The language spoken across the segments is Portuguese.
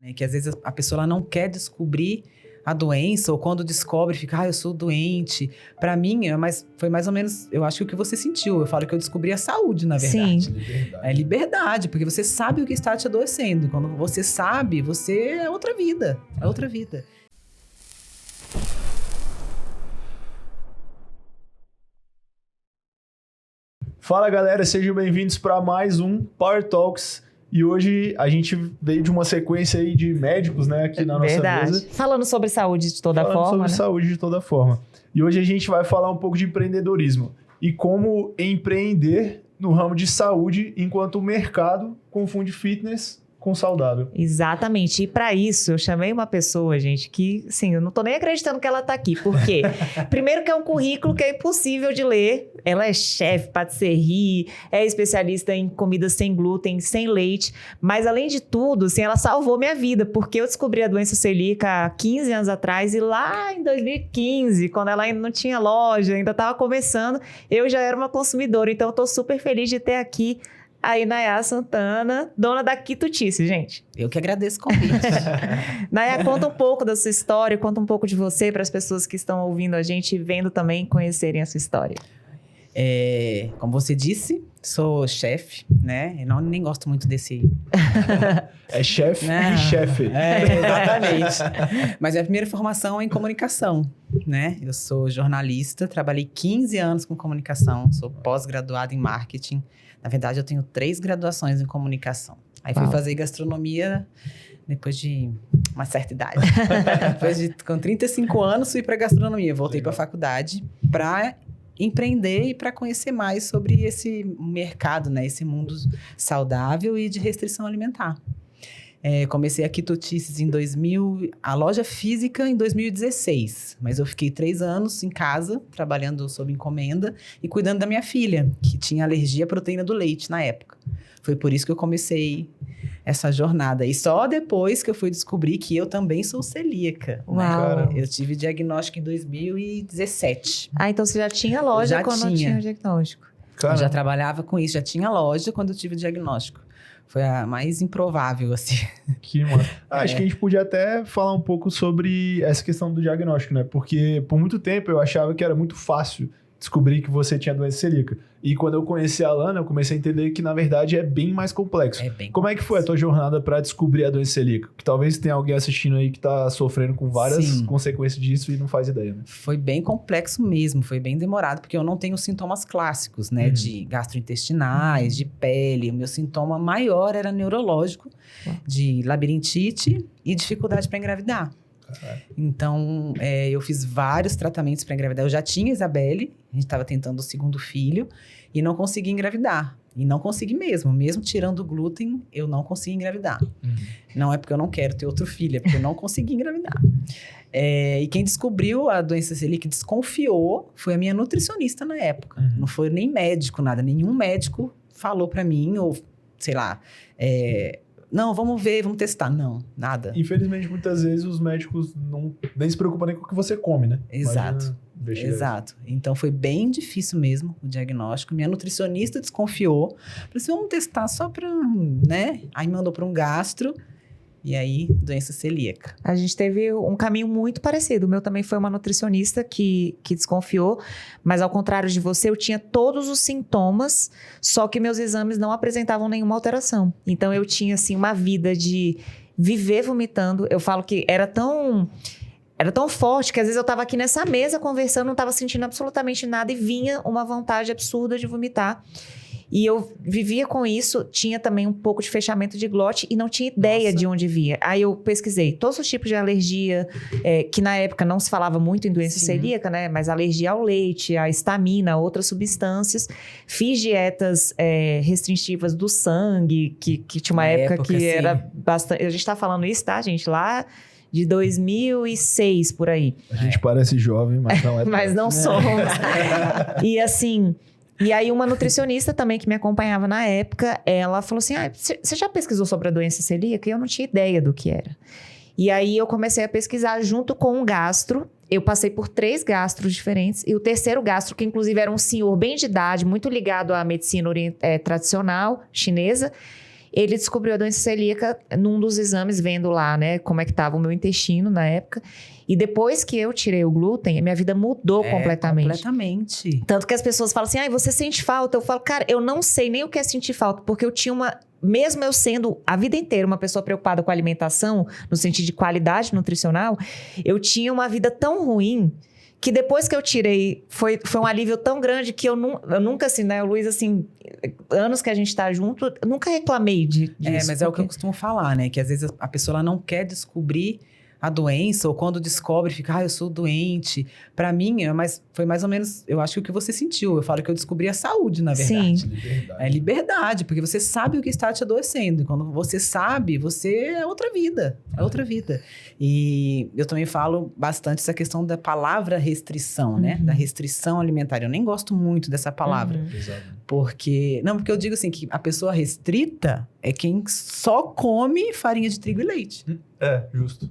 Né? Que às vezes a pessoa ela não quer descobrir a doença, ou quando descobre, fica, eu sou doente. Pra mim, foi mais ou menos, eu acho que o que você sentiu. Eu falo que eu descobri a saúde, na verdade. Sim. É liberdade, porque você sabe o que está te adoecendo. Quando você sabe, você é outra vida. É outra vida. Fala, galera, sejam bem-vindos para mais um Power Talks. E hoje a gente veio de uma sequência aí de médicos, né, aqui na nossa mesa. Falando sobre saúde de toda forma, sobre saúde de toda forma. E hoje a gente vai falar um pouco de empreendedorismo e como empreender no ramo de saúde enquanto o mercado confunde fitness com saudável. Exatamente. E para isso, eu chamei uma pessoa, gente, que, assim, eu não tô nem acreditando que ela tá aqui. Por quê? Primeiro que é um currículo que é impossível de ler. Ela é chefe, patisserie, é especialista em comidas sem glúten, sem leite. Mas, além de tudo, assim, ela salvou minha vida, porque eu descobri a doença celíaca há 15 anos atrás e lá em 2015, quando ela ainda não tinha loja, ainda estava começando, eu já era uma consumidora. Então, eu tô super feliz de ter aqui a Inaya Santana, dona da Quitutice, gente. Eu que agradeço o convite. Naya, conta um pouco da sua história, conta um pouco de você para as pessoas que estão ouvindo a gente e vendo também conhecerem a sua história. Como você disse, sou chefe, né? Eu nem gosto muito desse... É chefe e chefe. Exatamente. Mas minha primeira formação é em comunicação, né? Eu sou jornalista, trabalhei 15 anos com comunicação, sou pós-graduada em marketing. Na verdade, eu tenho 3 graduações em comunicação. Aí fui fazer gastronomia depois de uma certa idade. Com 35 anos, fui para gastronomia. Voltei para a faculdade para empreender e para conhecer mais sobre esse mercado, né? Esse mundo saudável e de restrição alimentar. Comecei a Quitutices em 2000, a loja física em 2016. Mas eu fiquei 3 anos em casa, trabalhando sob encomenda e cuidando da minha filha, que tinha alergia à proteína do leite na época. Foi por isso que eu comecei essa jornada. E só depois que eu fui descobrir que eu também sou celíaca. Uau! Né? Eu tive diagnóstico em 2017. Então você já tinha loja quando tinha o diagnóstico? Eu já trabalhava com isso, já tinha loja quando eu tive o diagnóstico. Foi a mais improvável, assim. Que mano. Acho que a gente podia até falar um pouco sobre essa questão do diagnóstico, né? Porque por muito tempo eu achava que era muito fácil descobrir que você tinha doença celíaca. E quando eu conheci a Alana, eu comecei a entender que, na verdade, é bem mais complexo. Como é que foi a tua jornada para descobrir a doença celíaca? Que talvez tenha alguém assistindo aí que tá sofrendo com várias consequências disso e não faz ideia, né? Foi bem complexo mesmo, foi bem demorado, porque eu não tenho sintomas clássicos, né? De gastrointestinais, de pele. O meu sintoma maior era neurológico, de labirintite e dificuldade para engravidar. Então, eu fiz vários tratamentos para engravidar. Eu já tinha Isabelle, a gente estava tentando o 2º filho e não consegui engravidar. E não consegui mesmo tirando o glúten, eu não consegui engravidar. Não é porque eu não quero ter outro filho, é porque eu não consegui engravidar. E quem descobriu a doença celíaca, desconfiou, foi a minha nutricionista na época. Não foi nem médico, nada. Nenhum médico falou para mim, ou sei lá... Não, vamos ver, vamos testar. Não, nada. Infelizmente, muitas vezes os médicos nem se preocupam nem com o que você come, né? Exato. Então, foi bem difícil mesmo o diagnóstico. Minha nutricionista desconfiou. Falei assim, vamos testar só para, né? Aí mandou para um gastro. E aí, doença celíaca. A gente teve um caminho muito parecido. O meu também foi uma nutricionista que desconfiou. Mas, ao contrário de você, eu tinha todos os sintomas, só que meus exames não apresentavam nenhuma alteração. Então, eu tinha, assim, uma vida de viver vomitando. Eu falo que era tão forte que, às vezes, eu estava aqui nessa mesa conversando, não estava sentindo absolutamente nada e vinha uma vontade absurda de vomitar. E eu vivia com isso, tinha também um pouco de fechamento de glote e não tinha ideia de onde via. Aí eu pesquisei todos os tipos de alergia, que na época não se falava muito em doença celíaca, né? Mas alergia ao leite, à histamina, outras substâncias. Fiz dietas restritivas do sangue, que tinha uma época que era bastante... A gente tá falando isso, tá, gente? Lá de 2006, por aí. A gente parece jovem, mas não é. Mas não somos. E assim... E aí, uma nutricionista também que me acompanhava na época, ela falou assim, você já pesquisou sobre a doença celíaca? E eu não tinha ideia do que era. E aí, eu comecei a pesquisar junto com um gastro. Eu passei por 3 gastros diferentes. E o terceiro gastro, que inclusive era um senhor bem de idade, muito ligado à medicina tradicional chinesa. ele descobriu a doença celíaca num dos exames, vendo lá, né, como é que estava o meu intestino na época. E depois que eu tirei o glúten, a minha vida mudou completamente. Completamente. Tanto que as pessoas falam assim, você sente falta? Eu falo, cara, eu não sei nem o que é sentir falta, porque eu tinha mesmo eu sendo a vida inteira uma pessoa preocupada com a alimentação, no sentido de qualidade nutricional, eu tinha uma vida tão ruim que depois que eu tirei, foi um alívio tão grande que eu nunca, assim, né, o Luiz, assim, anos que a gente tá junto, eu nunca reclamei disso. Mas é o que eu costumo falar, né? Que às vezes a pessoa ela não quer descobrir a doença, ou quando descobre, fica, eu sou doente. Pra mim, foi mais ou menos, eu acho que o que você sentiu. Eu falo que eu descobri a saúde, na verdade. Sim. Liberdade. É liberdade, porque você sabe o que está te adoecendo. E quando você sabe, você é outra vida. É outra vida. E eu também falo bastante essa questão da palavra restrição, né? Da restrição alimentar. Eu nem gosto muito dessa palavra. Exato. Porque eu digo assim, que a pessoa restrita é quem só come farinha de trigo e leite. Justo.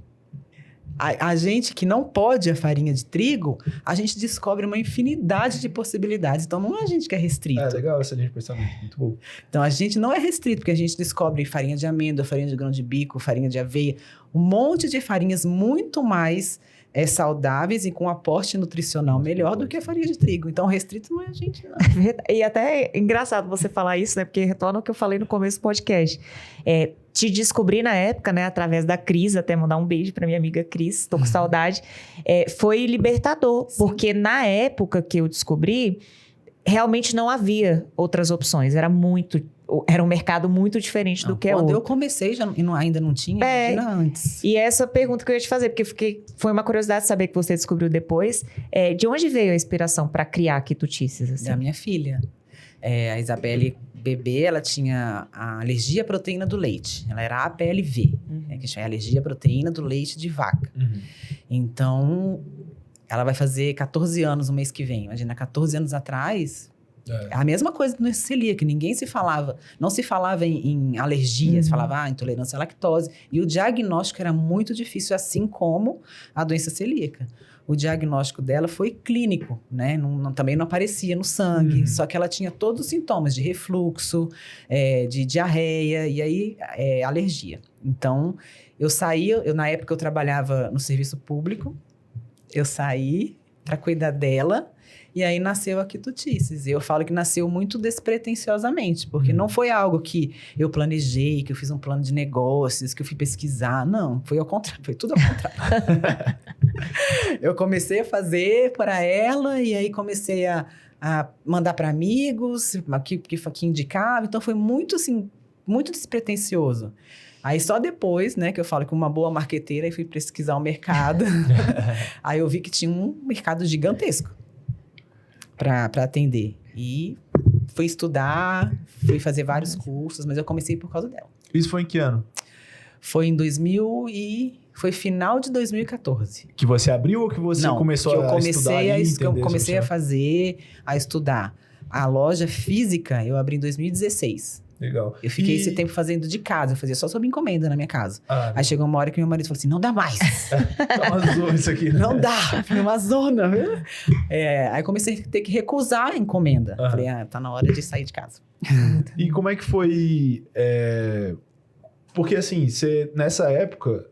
A gente que não pode a farinha de trigo, a gente descobre uma infinidade de possibilidades. Então, não é a gente que é restrito. Legal essa linha de pensamento, muito bom. Então, a gente não é restrito, porque a gente descobre farinha de amêndoa, farinha de grão de bico, farinha de aveia, um monte de farinhas muito mais saudáveis e com aporte nutricional melhor do que a farinha de trigo. Então, restrito não é a gente, não. E até é engraçado você falar isso, né? Porque retorna o que eu falei no começo do podcast. Te descobri na época, né? Através da Cris, até mandar um beijo pra minha amiga Cris, tô com saudade. Foi libertador, Sim. porque na época que eu descobri, realmente não havia outras opções. Era um mercado muito diferente do que é hoje. Quando eu comecei, ainda não tinha, imagina antes. E essa pergunta que eu ia te fazer, porque foi uma curiosidade saber que você descobriu depois. De onde veio a inspiração para criar quitutices? Assim? Da minha filha. A Isabelle, bebê, ela tinha a alergia à proteína do leite. Ela era APLV, que chama alergia à proteína do leite de vaca. Então, ela vai fazer 14 anos no mês que vem. Imagina, 14 anos atrás... A mesma coisa do celíaco, ninguém não se falava em alergia, se falava intolerância à lactose. E o diagnóstico era muito difícil, assim como a doença celíaca. O diagnóstico dela foi clínico, né? Também não aparecia no sangue, só que ela tinha todos os sintomas de refluxo, de diarreia e aí alergia. Então, na época eu trabalhava no serviço público, eu saí para cuidar dela. E aí nasceu a Quitutices. E eu falo que nasceu muito despretensiosamente, porque não foi algo que eu planejei, que eu fiz um plano de negócios, que eu fui pesquisar. Não, foi ao contrário, foi tudo ao contrário. Eu comecei a fazer para ela e aí comecei a mandar para amigos que indicava. Então foi muito, assim, muito despretensioso. Aí só depois, né, que eu falo que uma boa marqueteira, e fui pesquisar o mercado. Aí eu vi que tinha um mercado gigantesco para atender. E fui estudar, fui fazer vários cursos, mas eu comecei por causa dela. Isso foi em que ano? Foi foi final de 2014. Que você abriu ou que você começou a estudar? Que eu comecei a fazer, a estudar. A loja física eu abri em 2016. Legal. Eu fiquei esse tempo fazendo de casa, eu fazia só sob encomenda na minha casa. Aí chegou uma hora que meu marido falou assim, não dá mais. Tá uma zona isso aqui. Não dá, foi uma zona. Aí comecei a ter que recusar a encomenda. Falei, tá na hora de sair de casa. E como é que foi... Porque assim, você nessa época...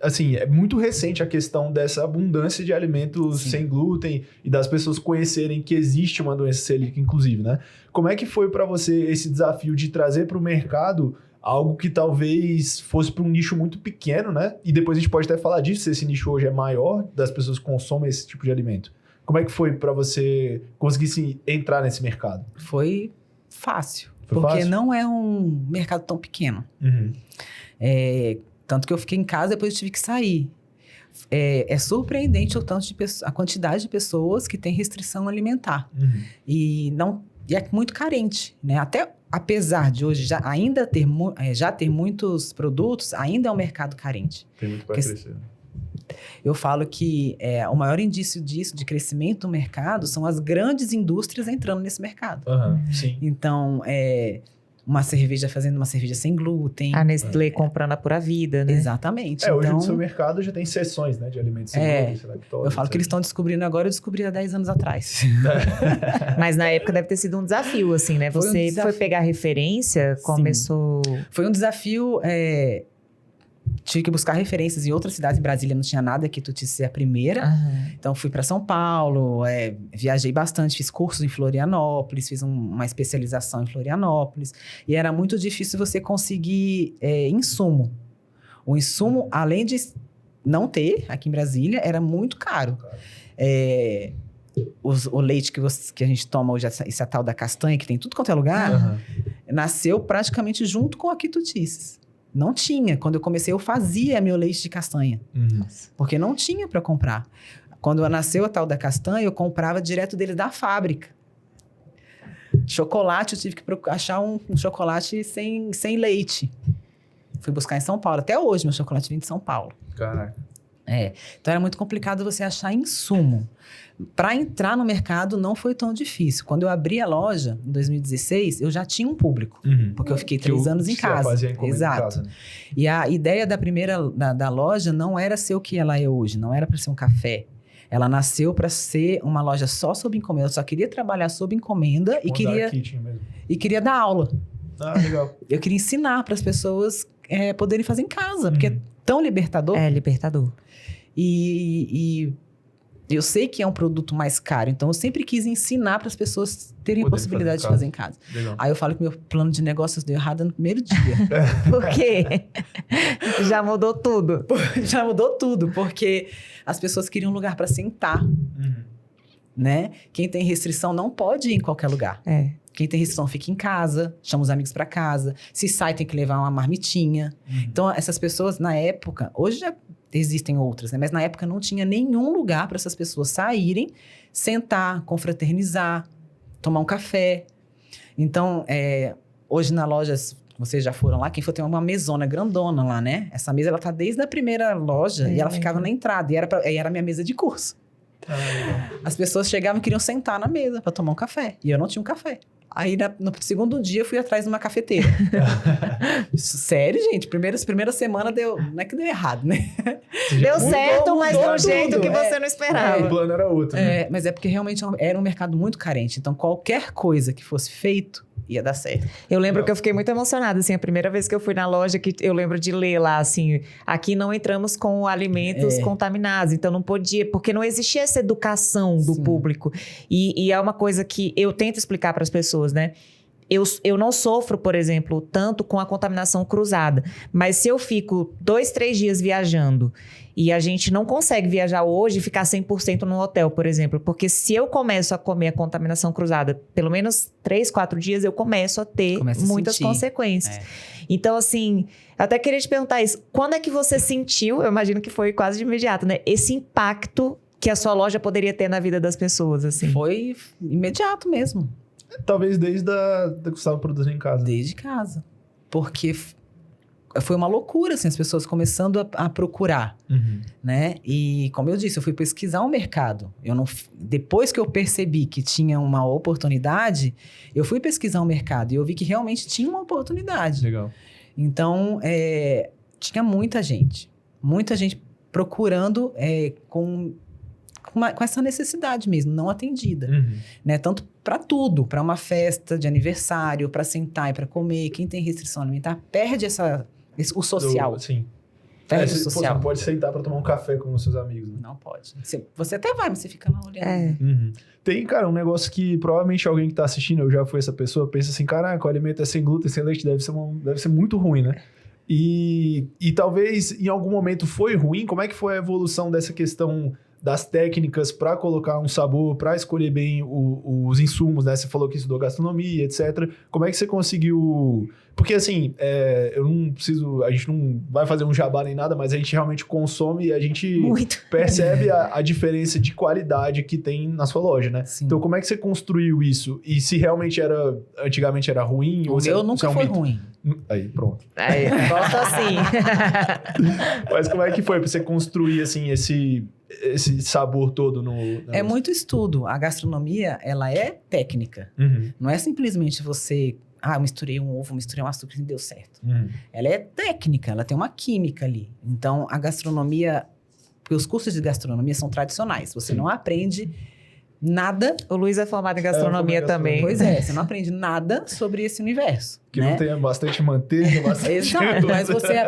Assim, é muito recente a questão dessa abundância de alimentos sem glúten e das pessoas conhecerem que existe uma doença celíaca, inclusive, né? Como é que foi para você esse desafio de trazer para o mercado algo que talvez fosse para um nicho muito pequeno, né? E depois a gente pode até falar disso, se esse nicho hoje é maior, das pessoas que consomem esse tipo de alimento. Como é que foi para você conseguir entrar nesse mercado? Foi fácil, porque não é um mercado tão pequeno. Tanto que eu fiquei em casa, depois eu tive que sair. É surpreendente a quantidade de pessoas que têm restrição alimentar. E é muito carente, né? Até apesar de hoje ainda ter muitos produtos, ainda é um mercado carente. Tem muito para crescer. Eu falo que o maior indício disso, de crescimento do mercado, são as grandes indústrias entrando nesse mercado. Sim. Então, fazendo uma cerveja sem glúten. A Nestlé comprando a Pura Vida, né? Exatamente. Hoje então, no seu mercado já tem seções, né, de alimentos sem glúten, lactose, eu falo que eles estão descobrindo agora, eu descobri há 10 anos atrás. Mas na época deve ter sido um desafio, assim, né? Foi um Você desafio. foi pegar referência, começou... Foi um desafio. Tive que buscar referências em outras cidades. Em Brasília não tinha nada, Quitutice é a primeira. Aham. Então, fui para São Paulo, viajei bastante, fiz cursos em Florianópolis, fiz uma especialização em Florianópolis. E era muito difícil você conseguir insumo. O insumo, além de não ter aqui em Brasília, era muito caro. O leite que a gente toma hoje, esse tal da castanha, que tem tudo quanto é lugar, nasceu praticamente junto com a Quitutices. Não tinha. Quando eu comecei, eu fazia meu leite de castanha. Porque não tinha para comprar. Quando nasceu a tal da castanha, eu comprava direto dele da fábrica. Chocolate, eu tive que achar um chocolate sem leite. Fui buscar em São Paulo. Até hoje, meu chocolate vem de São Paulo. Caraca. Então, era muito complicado você achar insumo. Para entrar no mercado, não foi tão difícil. Quando eu abri a loja, em 2016, eu já tinha um público. Porque eu fiquei 3 anos em casa. Fazia encomenda Exato. em casa, né? E a ideia da loja não era ser o que ela é hoje. Não era para ser um café. Ela nasceu para ser uma loja só sob encomenda. Eu só queria trabalhar sob encomenda e queria dar aula. Ah, legal. Eu queria ensinar para as pessoas poderem fazer em casa. Porque é tão libertador. É, libertador. E eu sei que é um produto mais caro, então eu sempre quis ensinar para as pessoas terem a possibilidade de fazer em casa. Legal. Aí eu falo que meu plano de negócios deu errado no primeiro dia. Por quê? Já mudou tudo. Já mudou tudo, porque as pessoas queriam um lugar para sentar, né? Quem tem restrição não pode ir em qualquer lugar. Quem tem restrição fica em casa, chama os amigos para casa. Se sai, tem que levar uma marmitinha. Então, essas pessoas, na época... Hoje já existem outras, né? Mas na época não tinha nenhum lugar para essas pessoas saírem, sentar, confraternizar, tomar um café. Então, hoje na loja, vocês já foram lá, quem for tem uma mesona grandona lá, né? Essa mesa, ela tá desde a primeira loja e ela ficava na entrada. E era a minha mesa de curso. As pessoas chegavam e queriam sentar na mesa para tomar um café. E eu não tinha um café. Aí, no segundo dia, eu fui atrás de uma cafeteira. Sério, gente? Primeira semana não é que deu errado, né? Deu certo, mas de um tudo. jeito que você não esperava. O plano era outro, né? Mas é porque realmente era um mercado muito carente. Então, qualquer coisa que fosse feito, ia dar certo. Eu lembro que eu fiquei muito emocionada, assim, a primeira vez que eu fui na loja, que eu lembro de ler lá, assim, aqui não entramos com alimentos contaminados, então não podia, porque não existia essa educação do público. E é uma coisa que eu tento explicar para as pessoas, né? Eu não sofro, por exemplo, tanto com a contaminação cruzada. Mas se eu fico 2, 3 dias viajando e a gente não consegue viajar hoje e ficar 100% no hotel, por exemplo. Porque se eu começo a comer a contaminação cruzada, pelo menos 3, 4 dias, eu começo a ter muitas consequências. Então, assim, eu até queria te perguntar isso. Quando é que você sentiu, eu imagino que foi quase de imediato, né? Esse impacto que a sua loja poderia ter na vida das pessoas, assim? Foi imediato mesmo. Talvez desde que você estava produzindo em casa. Desde casa. Porque foi uma loucura, assim, as pessoas começando a procurar, né? E, como eu disse, eu fui pesquisar o mercado. Depois que eu percebi que tinha uma oportunidade, eu fui pesquisar o mercado e eu vi que realmente tinha uma oportunidade. Legal. Então, tinha muita gente procurando com essa necessidade mesmo, não atendida, né? Tanto para tudo, para uma festa de aniversário, para sentar e para comer. Quem tem restrição alimentar perde o social. Sim. Perde o Você social. não pode sentar para tomar um café com os seus amigos, né? Não pode. Você até vai, mas você fica lá olhando. Tem, cara, um negócio que provavelmente alguém que tá assistindo, eu já fui essa pessoa, pensa assim, caraca, o alimento é sem glúten, sem leite, deve ser muito ruim, né? E talvez em algum momento foi ruim. Como é que foi a evolução dessa questão das técnicas para colocar um sabor, para escolher bem os insumos, né? Você falou que estudou gastronomia, etc. Como é que você conseguiu... Porque, assim, eu não preciso... A gente não vai fazer um jabá nem nada, mas a gente realmente consome e a gente percebe a diferença de qualidade que tem na sua loja, né? Sim. Então, como é que você construiu isso? E se realmente antigamente era ruim? O meu nunca foi ruim. Aí, pronto. Aí, volta assim. Mas como é que foi para você construir, assim, esse sabor todo no... É muito estudo. A gastronomia, ela é técnica. Não é simplesmente você eu misturei um ovo, misturei um açúcar e deu certo. Ela é técnica, ela tem uma química ali. Então, a gastronomia... Porque os cursos de gastronomia são tradicionais. Você não aprende nada... O Luiz é formado em gastronomia também. Pois é, você não aprende nada sobre esse universo. Que né? não tenha bastante manteiga, bastante... Exato,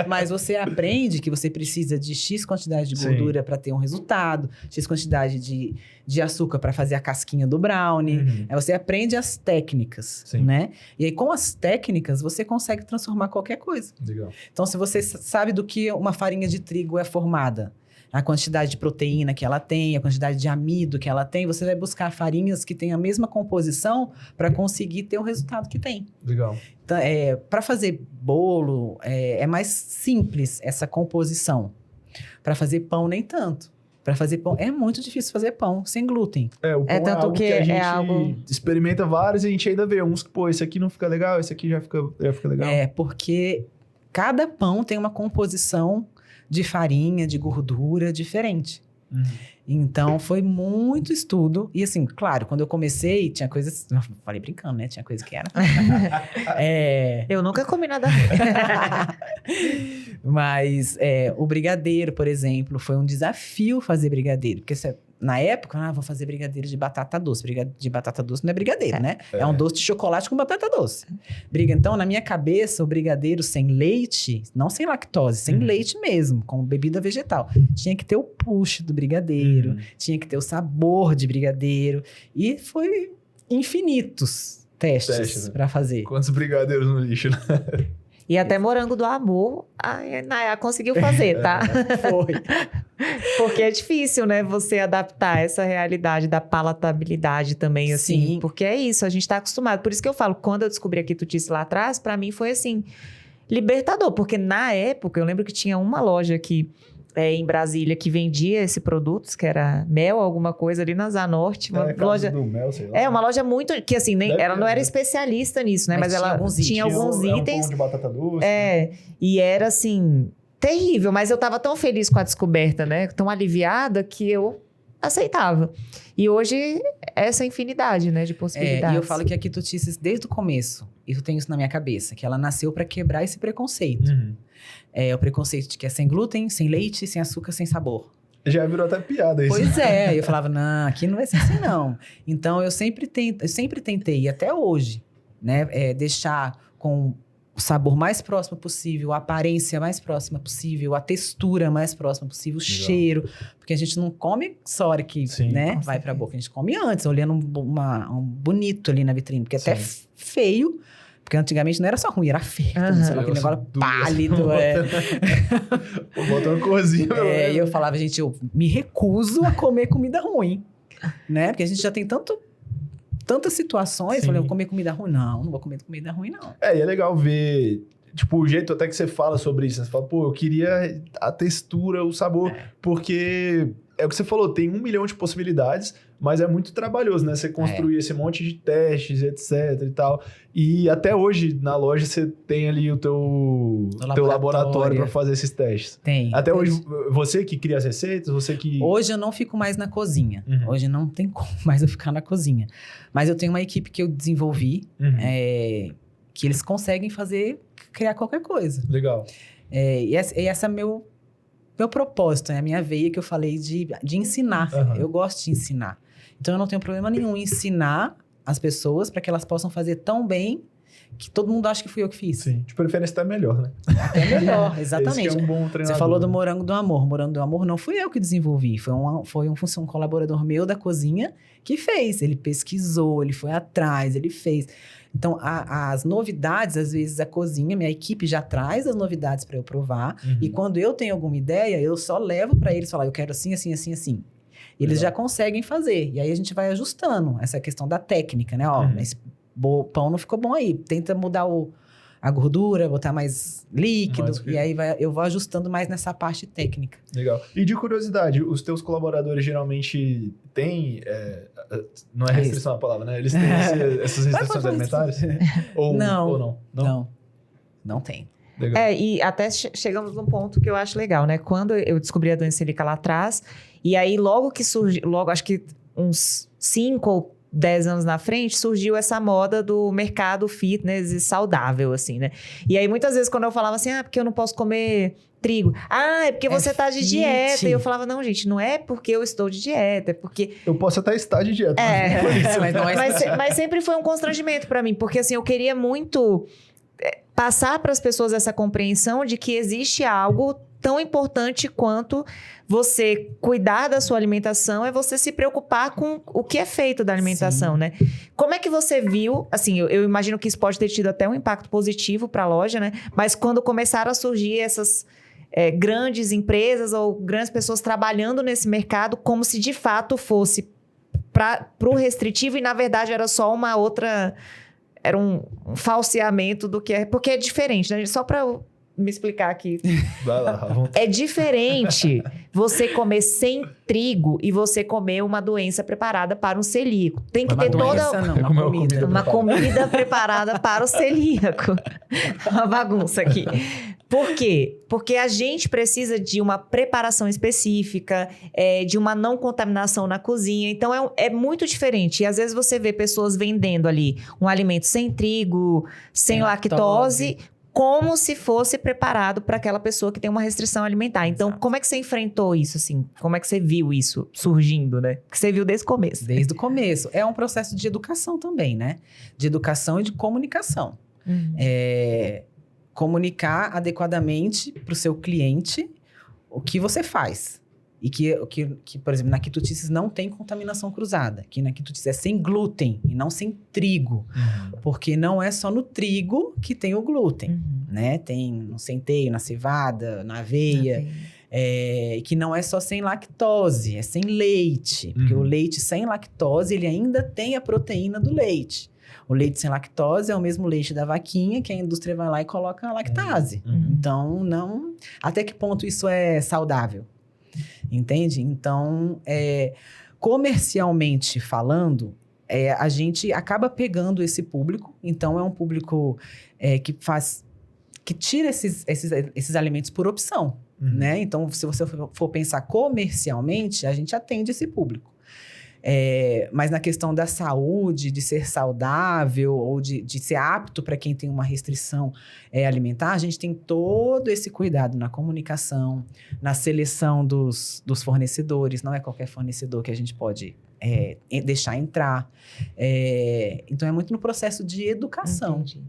mas você aprende que você precisa de X quantidade de gordura para ter um resultado, X quantidade de açúcar para fazer a casquinha do brownie. Aí você aprende as técnicas, né? E aí, com as técnicas, você consegue transformar qualquer coisa. Legal. Então, se você sabe do que uma farinha de trigo é formada, a quantidade de proteína que ela tem, a quantidade de amido que ela tem, você vai buscar farinhas que têm a mesma composição para conseguir ter o resultado que tem. Legal. Então, para fazer bolo, é mais simples essa composição. Para fazer pão, nem tanto. Para fazer pão, é muito difícil fazer pão sem glúten. O pão tanto algo que a gente algo... experimenta vários e a gente ainda vê uns que, esse aqui não fica legal, esse aqui já fica legal. Porque cada pão tem uma composição de farinha, de gordura diferente. Então, foi muito estudo. E assim, claro, quando eu comecei, tinha coisas... Falei brincando, né? Tinha coisa que era... Eu nunca comi nada. Mas o brigadeiro, por exemplo, foi um desafio fazer brigadeiro. Porque na época, vou fazer brigadeiro de batata doce. Brigadeiro de batata doce não é brigadeiro, né? É um doce de chocolate com batata doce. Então, na minha cabeça, o brigadeiro sem leite, não sem lactose, sem leite mesmo, com bebida vegetal. Tinha que ter o push do brigadeiro, tinha que ter o sabor de brigadeiro. E foi infinitos testes para fazer. Quantos brigadeiros no lixo, né? E até morango do amor, a Nayá conseguiu fazer, tá? Foi. Porque é difícil, né? Você adaptar essa realidade da palatabilidade também, assim. Sim. Porque é isso, a gente tá acostumado. Por isso que eu falo, quando eu descobri a quitutice lá atrás, pra mim foi, assim, libertador. Porque na época, eu lembro que tinha uma loja aqui em Brasília que vendia esse produto, que era mel, alguma coisa, ali na Zanorte. Uma loja do mel, sei lá. uma loja muito... Que assim, ela não era especialista nisso, né? Mas ela tinha alguns itens. Um pão de batata doce. E era assim... terrível, mas eu tava tão feliz com a descoberta, né? Tão aliviada que eu aceitava. E hoje, essa infinidade, né? De possibilidades. E eu falo que a quitutice, desde o começo, eu tenho isso na minha cabeça, que ela nasceu para quebrar esse preconceito. O preconceito de que é sem glúten, sem leite, sem açúcar, sem sabor. Já virou até piada isso. Pois é, eu falava, não, aqui não vai ser assim não. Então, eu sempre tentei, e até hoje, né? Deixar com o sabor mais próximo possível, a aparência mais próxima possível, a textura mais próxima possível, o cheiro. Porque a gente não come só a hora que vai pra boca. A gente come antes, olhando um bonito ali na vitrine. Porque até feio, porque antigamente não era só ruim, era feio. Sei lá, aquele negócio pálido. Botando corzinho. E eu falava, gente, eu me recuso a comer comida ruim. Né? Porque a gente já tem tantas situações, eu falei, eu vou comer comida ruim. Não vou comer comida ruim, não. E é legal ver, tipo, o jeito até que você fala sobre isso. Você fala, eu queria a textura, o sabor, porque é o que você falou, tem 1 milhão de possibilidades, mas é muito trabalhoso, né? Você construir esse monte de testes, etc e tal. E até hoje, na loja, você tem ali o teu laboratório para fazer esses testes. Tem. Até hoje, você que cria as receitas, você que... Hoje eu não fico mais na cozinha. Hoje não tem como mais eu ficar na cozinha. Mas eu tenho uma equipe que eu desenvolvi, que eles conseguem criar qualquer coisa. Legal. E essa é meu propósito, é a minha veia que eu falei de ensinar. Eu gosto de ensinar. Então, eu não tenho problema nenhum em ensinar as pessoas para que elas possam fazer tão bem que todo mundo acha que fui eu que fiz. Sim, de preferência até melhor, né? Até melhor, exatamente. Esse que é um bom treinador. Você falou do morango do amor. Morango do amor não fui eu que desenvolvi. Foi um colaborador meu da cozinha que fez. Ele pesquisou, ele foi atrás, ele fez. Então, as novidades, às vezes, a cozinha, minha equipe já traz as novidades para eu provar. E quando eu tenho alguma ideia, eu só levo para eles falar, eu quero assim, assim, assim, assim. Eles já conseguem fazer. E aí, a gente vai ajustando essa questão da técnica, né? Esse pão não ficou bom aí. Tenta mudar a gordura, botar mais líquido. E aí, eu vou ajustando mais nessa parte técnica. Legal. E de curiosidade, os teus colaboradores geralmente têm... não é restrição a palavra, né? Eles têm essas restrições alimentares? Ou não? Não tem. Legal. E até chegamos num ponto que eu acho legal, né? Quando eu descobri a doença celíaca lá atrás, e aí logo que surgiu, acho que uns 5 ou 10 anos na frente, surgiu essa moda do mercado fitness e saudável, assim, né? E aí, muitas vezes, quando eu falava assim, porque eu não posso comer trigo. É porque você tá de fit. dieta. E eu falava, não, gente, não é porque eu estou de dieta, é porque... Eu posso até estar de dieta. Mas não é Mas sempre foi um constrangimento pra mim, porque assim, eu queria muito passar para as pessoas essa compreensão de que existe algo tão importante quanto você cuidar da sua alimentação, é você se preocupar com o que é feito da alimentação, né? Como é que você viu, assim, eu imagino que isso pode ter tido até um impacto positivo para a loja, né? Mas quando começaram a surgir essas grandes empresas ou grandes pessoas trabalhando nesse mercado, como se de fato fosse para o restritivo e na verdade era só uma outra... Era um falseamento do que é... Porque é diferente, né? Só para me explicar aqui. Vai lá. É diferente você comer sem trigo e você comer uma doença preparada para um celíaco. Tem que ter toda... Não, uma comida. Uma comida preparada para o celíaco. Uma bagunça aqui. Por quê? Porque a gente precisa de uma preparação específica, de uma não contaminação na cozinha. Então, é muito diferente. E às vezes você vê pessoas vendendo ali um alimento sem trigo, sem lactose, como se fosse preparado para aquela pessoa que tem uma restrição alimentar. Então, como é que você enfrentou isso, assim? Como é que você viu isso surgindo, né? Que você viu desde o começo. Desde o começo. É um processo de educação também, né? De educação e de comunicação. Comunicar adequadamente para o seu cliente o que você faz. E que, por exemplo, na quitutices não tem contaminação cruzada. Que na quitutices é sem glúten e não sem trigo. Porque não é só no trigo que tem o glúten, né? Tem no centeio, na cevada, na aveia. Que não é só sem lactose, é sem leite. Porque o leite sem lactose, ele ainda tem a proteína do leite. O leite sem lactose é o mesmo leite da vaquinha que a indústria vai lá e coloca a lactase. Então, não... Até que ponto isso é saudável? Entende? Então, comercialmente falando, a gente acaba pegando esse público. Então, é um público que tira esses alimentos por opção, né? Então, se você for pensar comercialmente, a gente atende esse público. Mas na questão da saúde, de ser saudável ou de ser apto para quem tem uma restrição alimentar, a gente tem todo esse cuidado na comunicação, na seleção dos fornecedores. Não é qualquer fornecedor que a gente pode deixar entrar. Então, é muito no processo de educação. Entendi.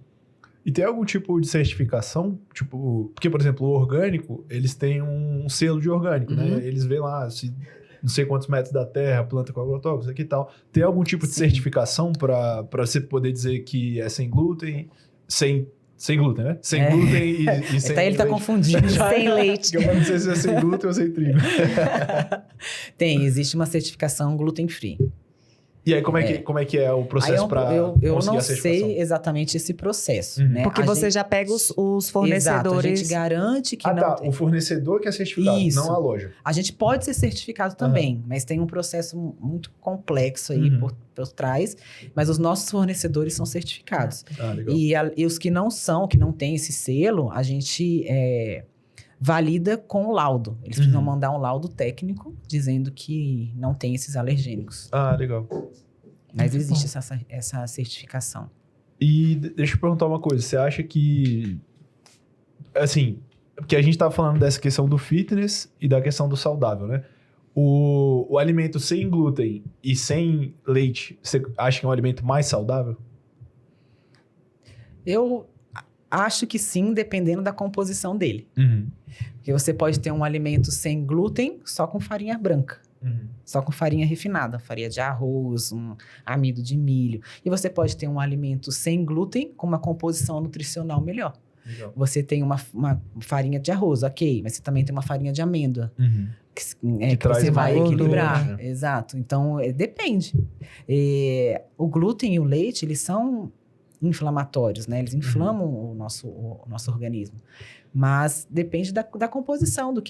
E tem algum tipo de certificação? Tipo, porque, por exemplo, o orgânico, eles têm um selo de orgânico, né? Eles veem lá... não sei quantos metros da terra, planta com agrotóxicos aqui e tal. Tem algum tipo de certificação para você poder dizer que é sem glúten? Sem glúten, né? Sem glúten e sem Até ele tá confundindo. Sem leite. Eu não sei se é sem glúten ou sem trigo. Existe uma certificação gluten-free. E aí, como é que é o processo para conseguir eu a não certificação? sei exatamente esse processo, né? Porque você já pega os fornecedores... Exato, a gente garante que não tem. O fornecedor que é certificado, Isso. não a loja. A gente pode ser certificado também, mas tem um processo muito complexo aí por trás. Mas os nossos fornecedores são certificados. Legal. E os que não são, que não têm esse selo, a gente valida com o laudo. Eles precisam mandar um laudo técnico dizendo que não tem esses alergênicos. Legal. Mas existe essa certificação. E deixa eu perguntar uma coisa. Você acha que... Assim, porque a gente tava falando dessa questão do fitness e da questão do saudável, né? O alimento sem glúten e sem leite, você acha que é um alimento mais saudável? Eu acho que sim, dependendo da composição dele. Porque você pode ter um alimento sem glúten só com farinha branca. Só com farinha refinada, farinha de arroz, um amido de milho. E você pode ter um alimento sem glúten com uma composição nutricional melhor. Legal. Você tem uma farinha de arroz, ok, mas você também tem uma farinha de amêndoa. Que você vai equilibrar. Né? Exato. Então, depende. O glúten e o leite, eles são inflamatórios, né? Eles inflamam o nosso organismo. Mas depende da composição do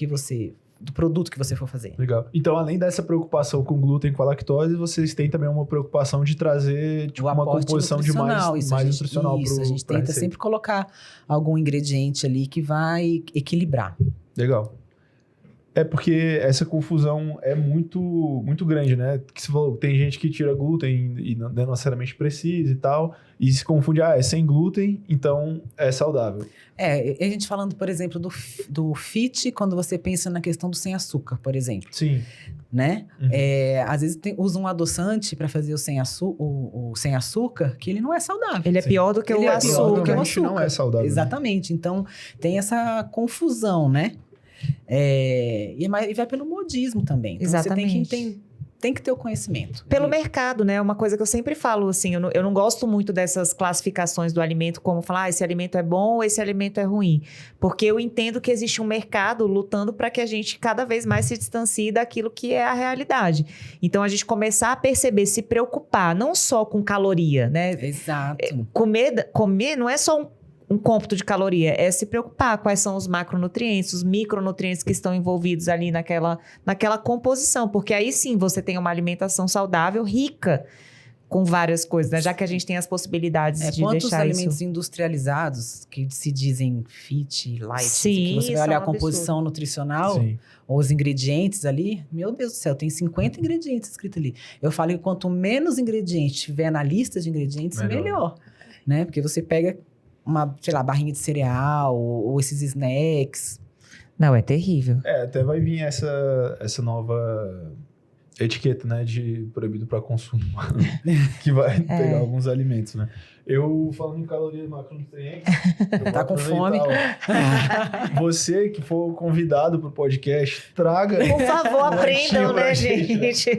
produto que você for fazer. Legal. Então, além dessa preocupação com glúten e com a lactose, vocês têm também uma preocupação de trazer uma composição de mais nutricional. Isso, a gente tenta sempre colocar algum ingrediente ali que vai equilibrar. Legal. É porque essa confusão é muito, muito grande, né? Que você falou, tem gente que tira glúten e não necessariamente precisa e tal, e se confunde, é sem glúten, então é saudável. A gente falando, por exemplo, do fit, quando você pensa na questão do sem açúcar, por exemplo. Sim. Né? Uhum. Às vezes usa um adoçante para fazer o sem açúcar, que ele não é saudável. Ele é pior do que o açúcar. Não é saudável. Exatamente. Então, tem essa confusão, né? E vai pelo modismo também. Então, Exatamente. Você tem que ter o conhecimento. Pelo mercado, né? Uma coisa que eu sempre falo, assim, eu não gosto muito dessas classificações do alimento, como falar, esse alimento é bom ou esse alimento é ruim. Porque eu entendo que existe um mercado lutando para que a gente cada vez mais se distancie daquilo que é a realidade. Então, a gente começar a perceber, se preocupar, não só com caloria, né? Exato. Comer não é só um cômputo de caloria, é se preocupar quais são os macronutrientes, os micronutrientes que estão envolvidos ali naquela composição, porque aí sim você tem uma alimentação saudável, rica com várias coisas, né? Já que a gente tem as possibilidades de quantos deixar alimentos isso... industrializados que se dizem fit, light, Sim, que você vai olhar a composição nutricional, Sim. ou os ingredientes ali, meu Deus do céu, tem 50 ingredientes escritos ali. Eu falo que quanto menos ingredientes tiver na lista de ingredientes, melhor, né? Porque você pega uma, sei lá, barrinha de cereal ou esses snacks. Não, é terrível. Até vai vir essa nova etiqueta, né, de proibido para consumo, que vai pegar alguns alimentos, né? Eu, falando em calorias e macronutrientes... Tá com fome? Você que for convidado pro podcast, traga... Por favor, aprendam, né, gente?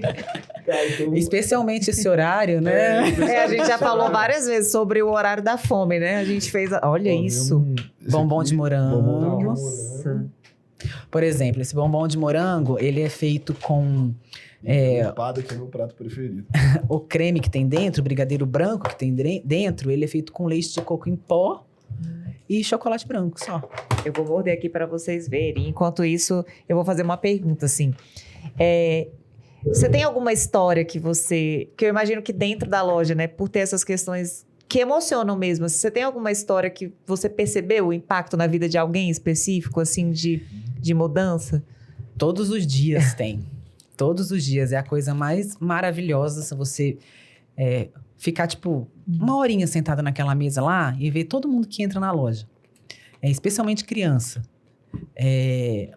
Especialmente esse horário, né? A gente já falou várias vezes sobre o horário da fome, né? A gente fez... Olha isso. Bombom de morango. Nossa. Por exemplo, esse bombom de morango, ele é feito com... Empada, que é meu prato preferido. O creme que tem dentro, o brigadeiro branco que tem dentro, ele é feito com leite de coco em pó e chocolate branco só. Eu vou morder aqui para vocês verem. Enquanto isso, eu vou fazer uma pergunta, assim. Você tem alguma história que eu imagino que dentro da loja, né, por ter essas questões que emocionam mesmo, você tem alguma história que você percebeu o impacto na vida de alguém específico, assim, de mudança? Todos os dias tem. Todos os dias. É a coisa mais maravilhosa se você ficar, tipo, uma horinha sentada naquela mesa lá e ver todo mundo que entra na loja. Especialmente criança.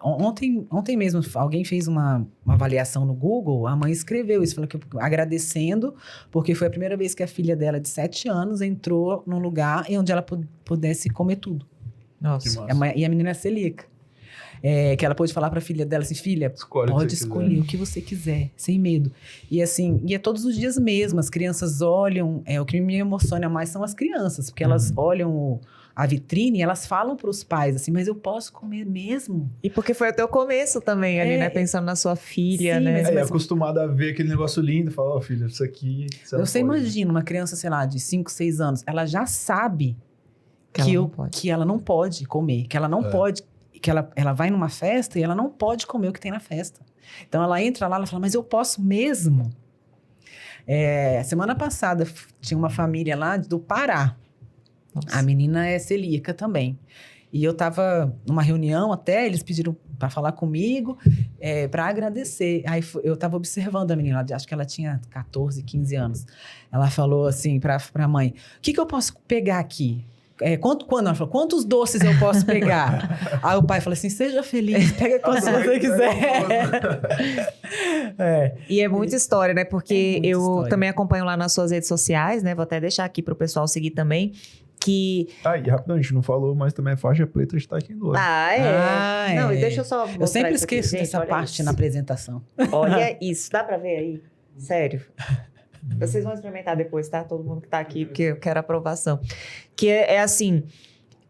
Ontem mesmo, alguém fez uma avaliação no Google, a mãe escreveu isso, falou que agradecendo, porque foi a primeira vez que a filha dela, de 7 anos, entrou num lugar onde ela pudesse comer tudo. Nossa. E a menina é celíaca. Que ela pôde falar para a filha dela assim, filha, pode escolher o que você quiser, sem medo. E assim, é todos os dias mesmo, as crianças olham, o que me emociona mais são as crianças, porque elas olham a vitrine e elas falam para os pais assim, mas eu posso comer mesmo? E porque foi o teu começo também ali, né? Pensando na sua filha, sim, né? Mas acostumada a ver aquele negócio lindo, falar, filha, isso aqui... Você imagina uma criança, sei lá, de 5, 6 anos, ela já sabe que ela não pode comer, que ela não pode... que ela vai numa festa e ela não pode comer o que tem na festa. Então, ela entra lá, ela fala, mas eu posso mesmo? Semana passada, tinha uma família lá do Pará. Nossa. A menina é celíaca também. E eu tava numa reunião até, eles pediram para falar comigo, para agradecer. Aí eu tava observando a menina, acho que ela tinha 14, 15 anos. Ela falou assim para a mãe, o que eu posso pegar aqui? Quando ela falou, quantos doces eu posso pegar? Aí o pai falou assim, seja feliz, pega quantos você quiser. E é muita história, né? Porque eu também acompanho lá nas suas redes sociais, né? Vou até deixar aqui pro pessoal seguir também. E rapidão, a gente não falou, mas também a faixa preta está aqui no olho. Não, e deixa eu só mostrar. Eu sempre esqueço dessa parte isso na apresentação. Olha isso, dá pra ver aí? Sério. Vocês vão experimentar depois, tá? Todo mundo que tá aqui, porque eu quero aprovação. Que é assim,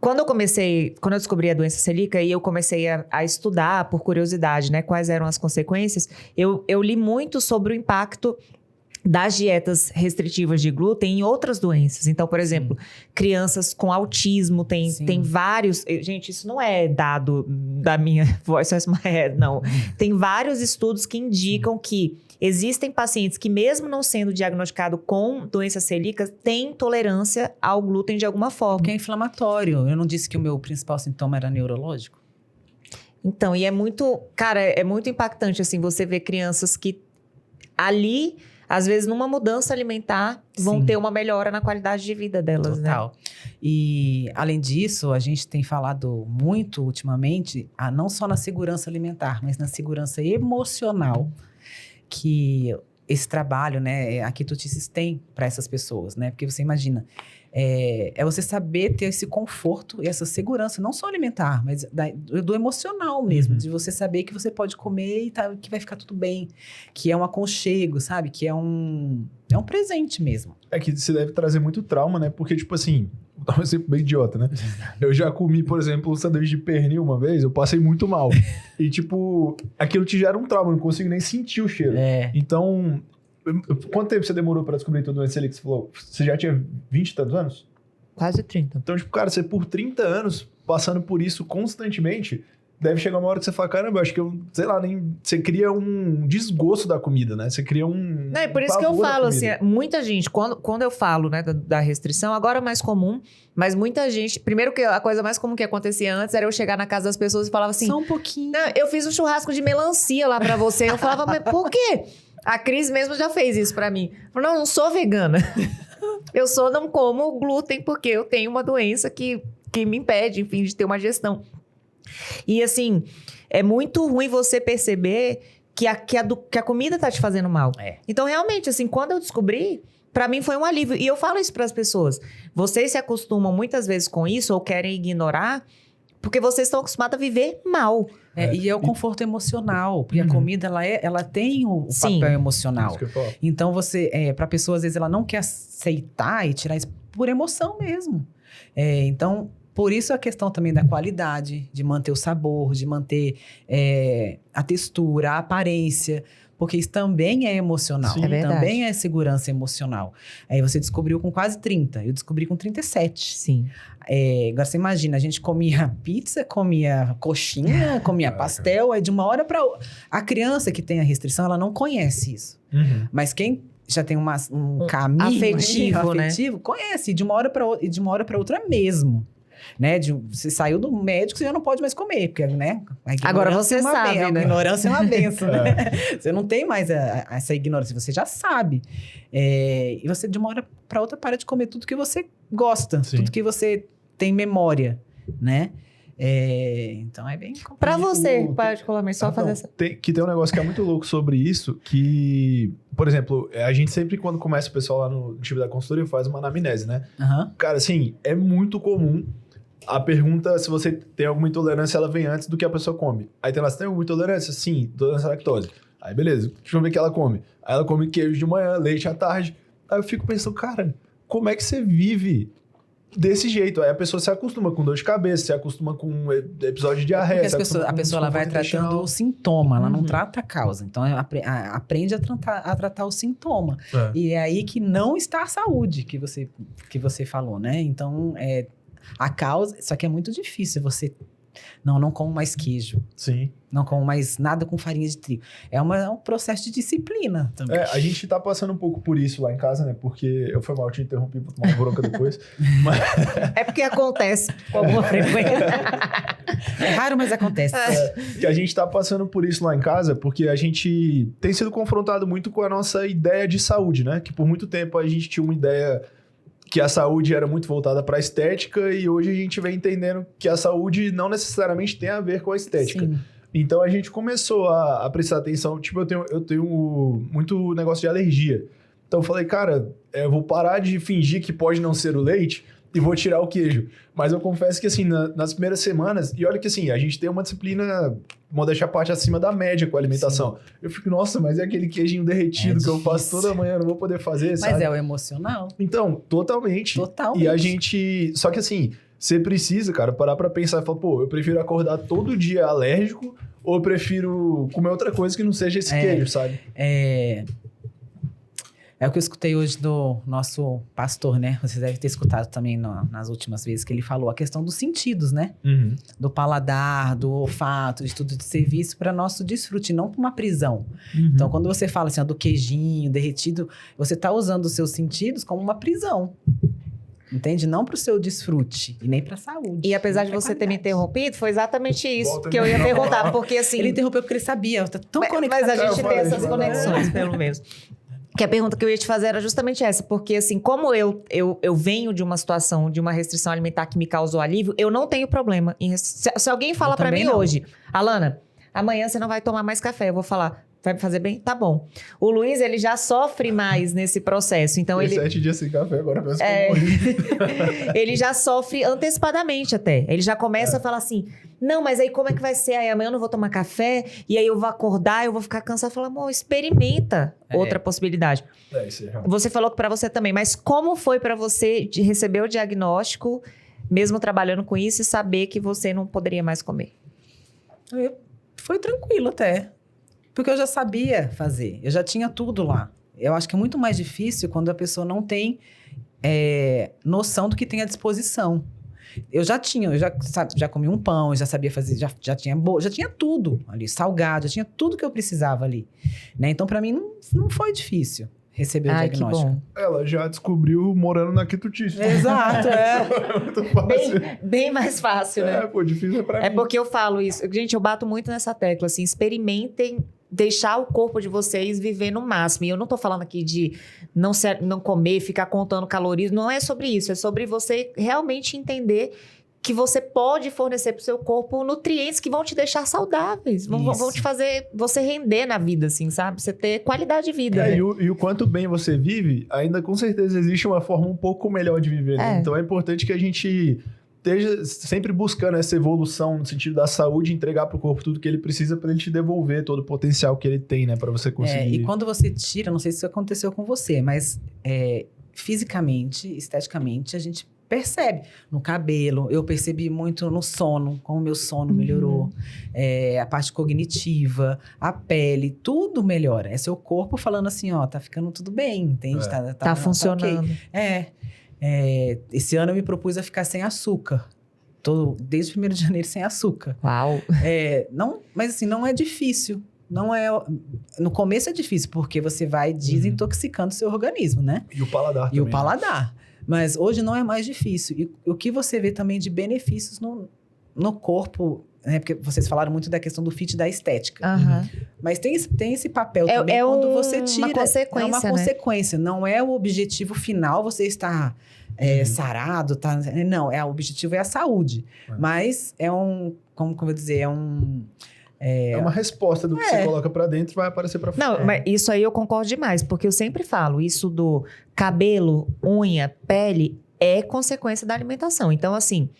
quando eu descobri a doença celíaca e eu comecei a estudar por curiosidade, né? Quais eram as consequências, eu li muito sobre o impacto das dietas restritivas de glúten em outras doenças. Então, por exemplo, crianças com autismo, tem vários... Gente, isso não é dado da minha voice as my head, não. Tem vários estudos que indicam que existem pacientes que, mesmo não sendo diagnosticados com doença celíaca, têm tolerância ao glúten de alguma forma. Porque é inflamatório. Eu não disse que o meu principal sintoma era neurológico? Então, e é muito... Cara, é muito impactante, assim, você ver crianças que ali, às vezes, numa mudança alimentar, vão Sim. ter uma melhora na qualidade de vida delas, né? Total. E, além disso, a gente tem falado muito ultimamente, não só na segurança alimentar, mas na segurança emocional, que esse trabalho, né, a Quitutices tem para essas pessoas, né? Porque você imagina, é você saber ter esse conforto e essa segurança, não só alimentar, mas do emocional mesmo, de você saber que você pode comer e que vai ficar tudo bem, que é um aconchego, sabe? Que é um presente mesmo. É que você deve trazer muito trauma, né? Porque, tipo assim, vou dar um exemplo bem idiota, né? Eu já comi, por exemplo, um sanduíche de pernil uma vez, eu passei muito mal. E, tipo, aquilo te gera um trauma, eu não consigo nem sentir o cheiro. Então, quanto tempo você demorou pra descobrir tua doença celíaca? Você falou, você já tinha 20 e tantos anos? Quase 30. Então, tipo, cara, você por 30 anos, passando por isso constantemente, deve chegar uma hora que você fala, caramba, eu acho que eu, sei lá, nem... Você cria um desgosto da comida, né? Você cria um... Não, é por isso que eu falo, assim, muita gente, quando eu falo, né, da restrição, agora é mais comum, mas muita gente... Primeiro que a coisa mais comum que acontecia antes era eu chegar na casa das pessoas e falava assim... Só um pouquinho. Não, eu fiz um churrasco de melancia lá pra você. Eu falava, mas por quê? A Cris mesmo já fez isso pra mim. Falou, não sou vegana. Eu não como glúten porque eu tenho uma doença que me impede, enfim, de ter uma digestão. E assim, é muito ruim você perceber que a comida tá te fazendo mal. Então, realmente, assim, quando eu descobri, pra mim foi um alívio. E eu falo isso pras pessoas. Vocês se acostumam muitas vezes com isso ou querem ignorar porque vocês estão acostumados a viver mal. E é o conforto emocional, porque a comida, ela tem o papel emocional. Isso que eu falo. Então, pra pessoa, às vezes, ela não quer aceitar e tirar isso por emoção mesmo. Então, por isso a questão também da qualidade, de manter o sabor, de manter a textura, a aparência, porque isso também é emocional. Sim. É verdade. Também é segurança emocional. Aí você descobriu com quase 30, eu descobri com 37. Sim. Agora você imagina, a gente comia pizza, comia coxinha, comia pastel, aí de uma hora para outra. A criança que tem a restrição, ela não conhece isso. Mas quem já tem um caminho afetivo, né? Conhece, de uma hora para outra mesmo. Né? Você saiu do médico, você já não pode mais comer, porque, né? Agora você sabe, né? A ignorância é uma benção, né? Você não tem mais essa ignorância, você já sabe. E você, de uma hora para outra, para de comer tudo que você gosta, Sim. tudo que você tem memória, né? Então é bem complicado. Pra você, particularmente, só fazer essa... Tem um negócio que é muito louco sobre isso, que, por exemplo, a gente sempre, quando começa o pessoal lá no time da consultoria, faz uma anamnese, né? Cara, assim, é muito comum a pergunta se você tem alguma intolerância, ela vem antes do que a pessoa come. Aí tem lá, você tem alguma intolerância? Sim, intolerância à lactose. Aí beleza, deixa eu ver o que ela come. Aí ela come queijo de manhã, leite à tarde. Aí eu fico pensando, cara, como é que você vive desse jeito? Aí a pessoa se acostuma com dor de cabeça, se acostuma com um episódio de diarreia. Porque a pessoa ela vai tratando o sintoma, ela não trata a causa. Então, aprende a tratar o sintoma. E é aí que não está a saúde, que você falou, né? Então, a causa... Só que é muito difícil você... Não como mais queijo. Sim. Não como mais nada com farinha de trigo. É um processo de disciplina também. A gente tá passando um pouco por isso lá em casa, né? Porque eu fui mal, te interrompi pra tomar uma bronca depois. Mas... É porque acontece com alguma frequência. É raro, mas acontece. Que a gente tá passando por isso lá em casa, porque a gente tem sido confrontado muito com a nossa ideia de saúde, né? Que por muito tempo a gente tinha uma ideia que a saúde era muito voltada para a estética e hoje a gente vem entendendo que a saúde não necessariamente tem a ver com a estética. Sim. Então a gente começou a prestar atenção. Tipo, eu tenho muito negócio de alergia. Então eu falei, cara, eu vou parar de fingir que pode não ser o leite e vou tirar o queijo. Mas eu confesso que, assim, nas primeiras semanas... E olha que, assim, a gente tem uma disciplina, modéstia à parte, acima da média com a alimentação. Sim. Eu fico, nossa, mas é aquele queijinho derretido que eu faço toda manhã, eu não vou poder fazer, sabe? Mas é o emocional. Então, totalmente. Totalmente. E a gente... Só que, assim, você precisa, cara, parar pra pensar e falar, pô, eu prefiro acordar todo dia alérgico ou eu prefiro comer outra coisa que não seja esse queijo, sabe? É o que eu escutei hoje do nosso pastor, né? Você deve ter escutado também nas últimas vezes que ele falou a questão dos sentidos, né? Do paladar, do olfato, de tudo de serviço para nosso desfrute, não para uma prisão. Então, quando você fala assim, do queijinho derretido, você está usando os seus sentidos como uma prisão. entende? Não pro seu desfrute e nem pra saúde. E apesar de nem pra você ter me qualidade. interrompido, foi exatamente isso Volta que eu ia no perguntar. Porque assim... Ele interrompeu porque ele sabia, tá tão conectado. Mas a gente Eu tem falei, essas vai lá. conexões, pelo menos. Que a pergunta que eu ia te fazer era justamente essa. Porque, assim, como eu venho de uma situação, de uma restrição alimentar que me causou alívio, eu não tenho problema. Se alguém fala pra mim também não. hoje, Alana, amanhã você não vai tomar mais café. Eu vou falar, vai me fazer bem? Tá bom. O Luiz, ele já sofre mais nesse processo. Então, Fiquei ele... 7 dias sem café, agora parece que eu morri. ele já sofre antecipadamente até. Ele já começa a falar assim, não, mas aí como é que vai ser? Aí amanhã eu não vou tomar café, e aí eu vou acordar, eu vou ficar cansado. Fala, amor, experimenta outra possibilidade. Isso é real. Você falou que pra você também, mas como foi pra você de receber o diagnóstico, mesmo trabalhando com isso, e saber que você não poderia mais comer? Foi tranquilo até. Porque eu já sabia fazer. Eu já tinha tudo lá. Eu acho que é muito mais difícil quando a pessoa não tem noção do que tem à disposição. Eu já comi um pão, eu já sabia fazer, já tinha bolo, já tinha tudo ali, salgado, já tinha tudo que eu precisava ali. Né? Então, pra mim, não foi difícil receber o Ai, que diagnóstico. bom. Ela já descobriu morando na quitutice. Exato, É muito fácil. Bem mais fácil, né? Pô, difícil é pra É mim. porque eu falo isso. Gente, eu bato muito nessa tecla, assim, experimentem deixar o corpo de vocês viver no máximo. E eu não tô falando aqui de não comer, ficar contando calorias. Não é sobre isso. É sobre você realmente entender que você pode fornecer pro seu corpo nutrientes que vão te deixar saudáveis. Vão te fazer você render na vida, assim, sabe? Você ter qualidade de vida. né? E o quanto bem você vive, ainda com certeza existe uma forma um pouco melhor de viver. Né? É. Então é importante que a gente esteja sempre buscando essa evolução no sentido da saúde, entregar pro corpo tudo que ele precisa para ele te devolver todo o potencial que ele tem, né? Para você conseguir. E quando você tira, não sei se isso aconteceu com você, mas fisicamente, esteticamente, a gente percebe. No cabelo, eu percebi muito no sono, como o meu sono melhorou. A parte cognitiva, a pele, tudo melhora. É seu corpo falando assim, ó, tá ficando tudo bem, entende? Tá funcionando. ok. Esse ano eu me propus a ficar sem açúcar. Tô desde o 1º de janeiro sem açúcar. Uau. Mas assim, não é difícil. Não é... No começo é difícil, porque você vai desintoxicando o seu organismo, né? E o paladar E também. o paladar. Mas hoje não é mais difícil. E o que você vê também de benefícios no corpo, né? Porque vocês falaram muito da questão do fit da estética. Aham. Mas tem esse papel também quando você tira. Uma consequência, é uma né? consequência. Não é o objetivo final você estar sarado. Não, o objetivo é a saúde. Mas é como eu vou dizer, É uma resposta do que você coloca pra dentro e vai aparecer pra fora. Não, mas isso aí eu concordo demais, porque eu sempre falo, isso do cabelo, unha, pele, é consequência da alimentação. Então, assim,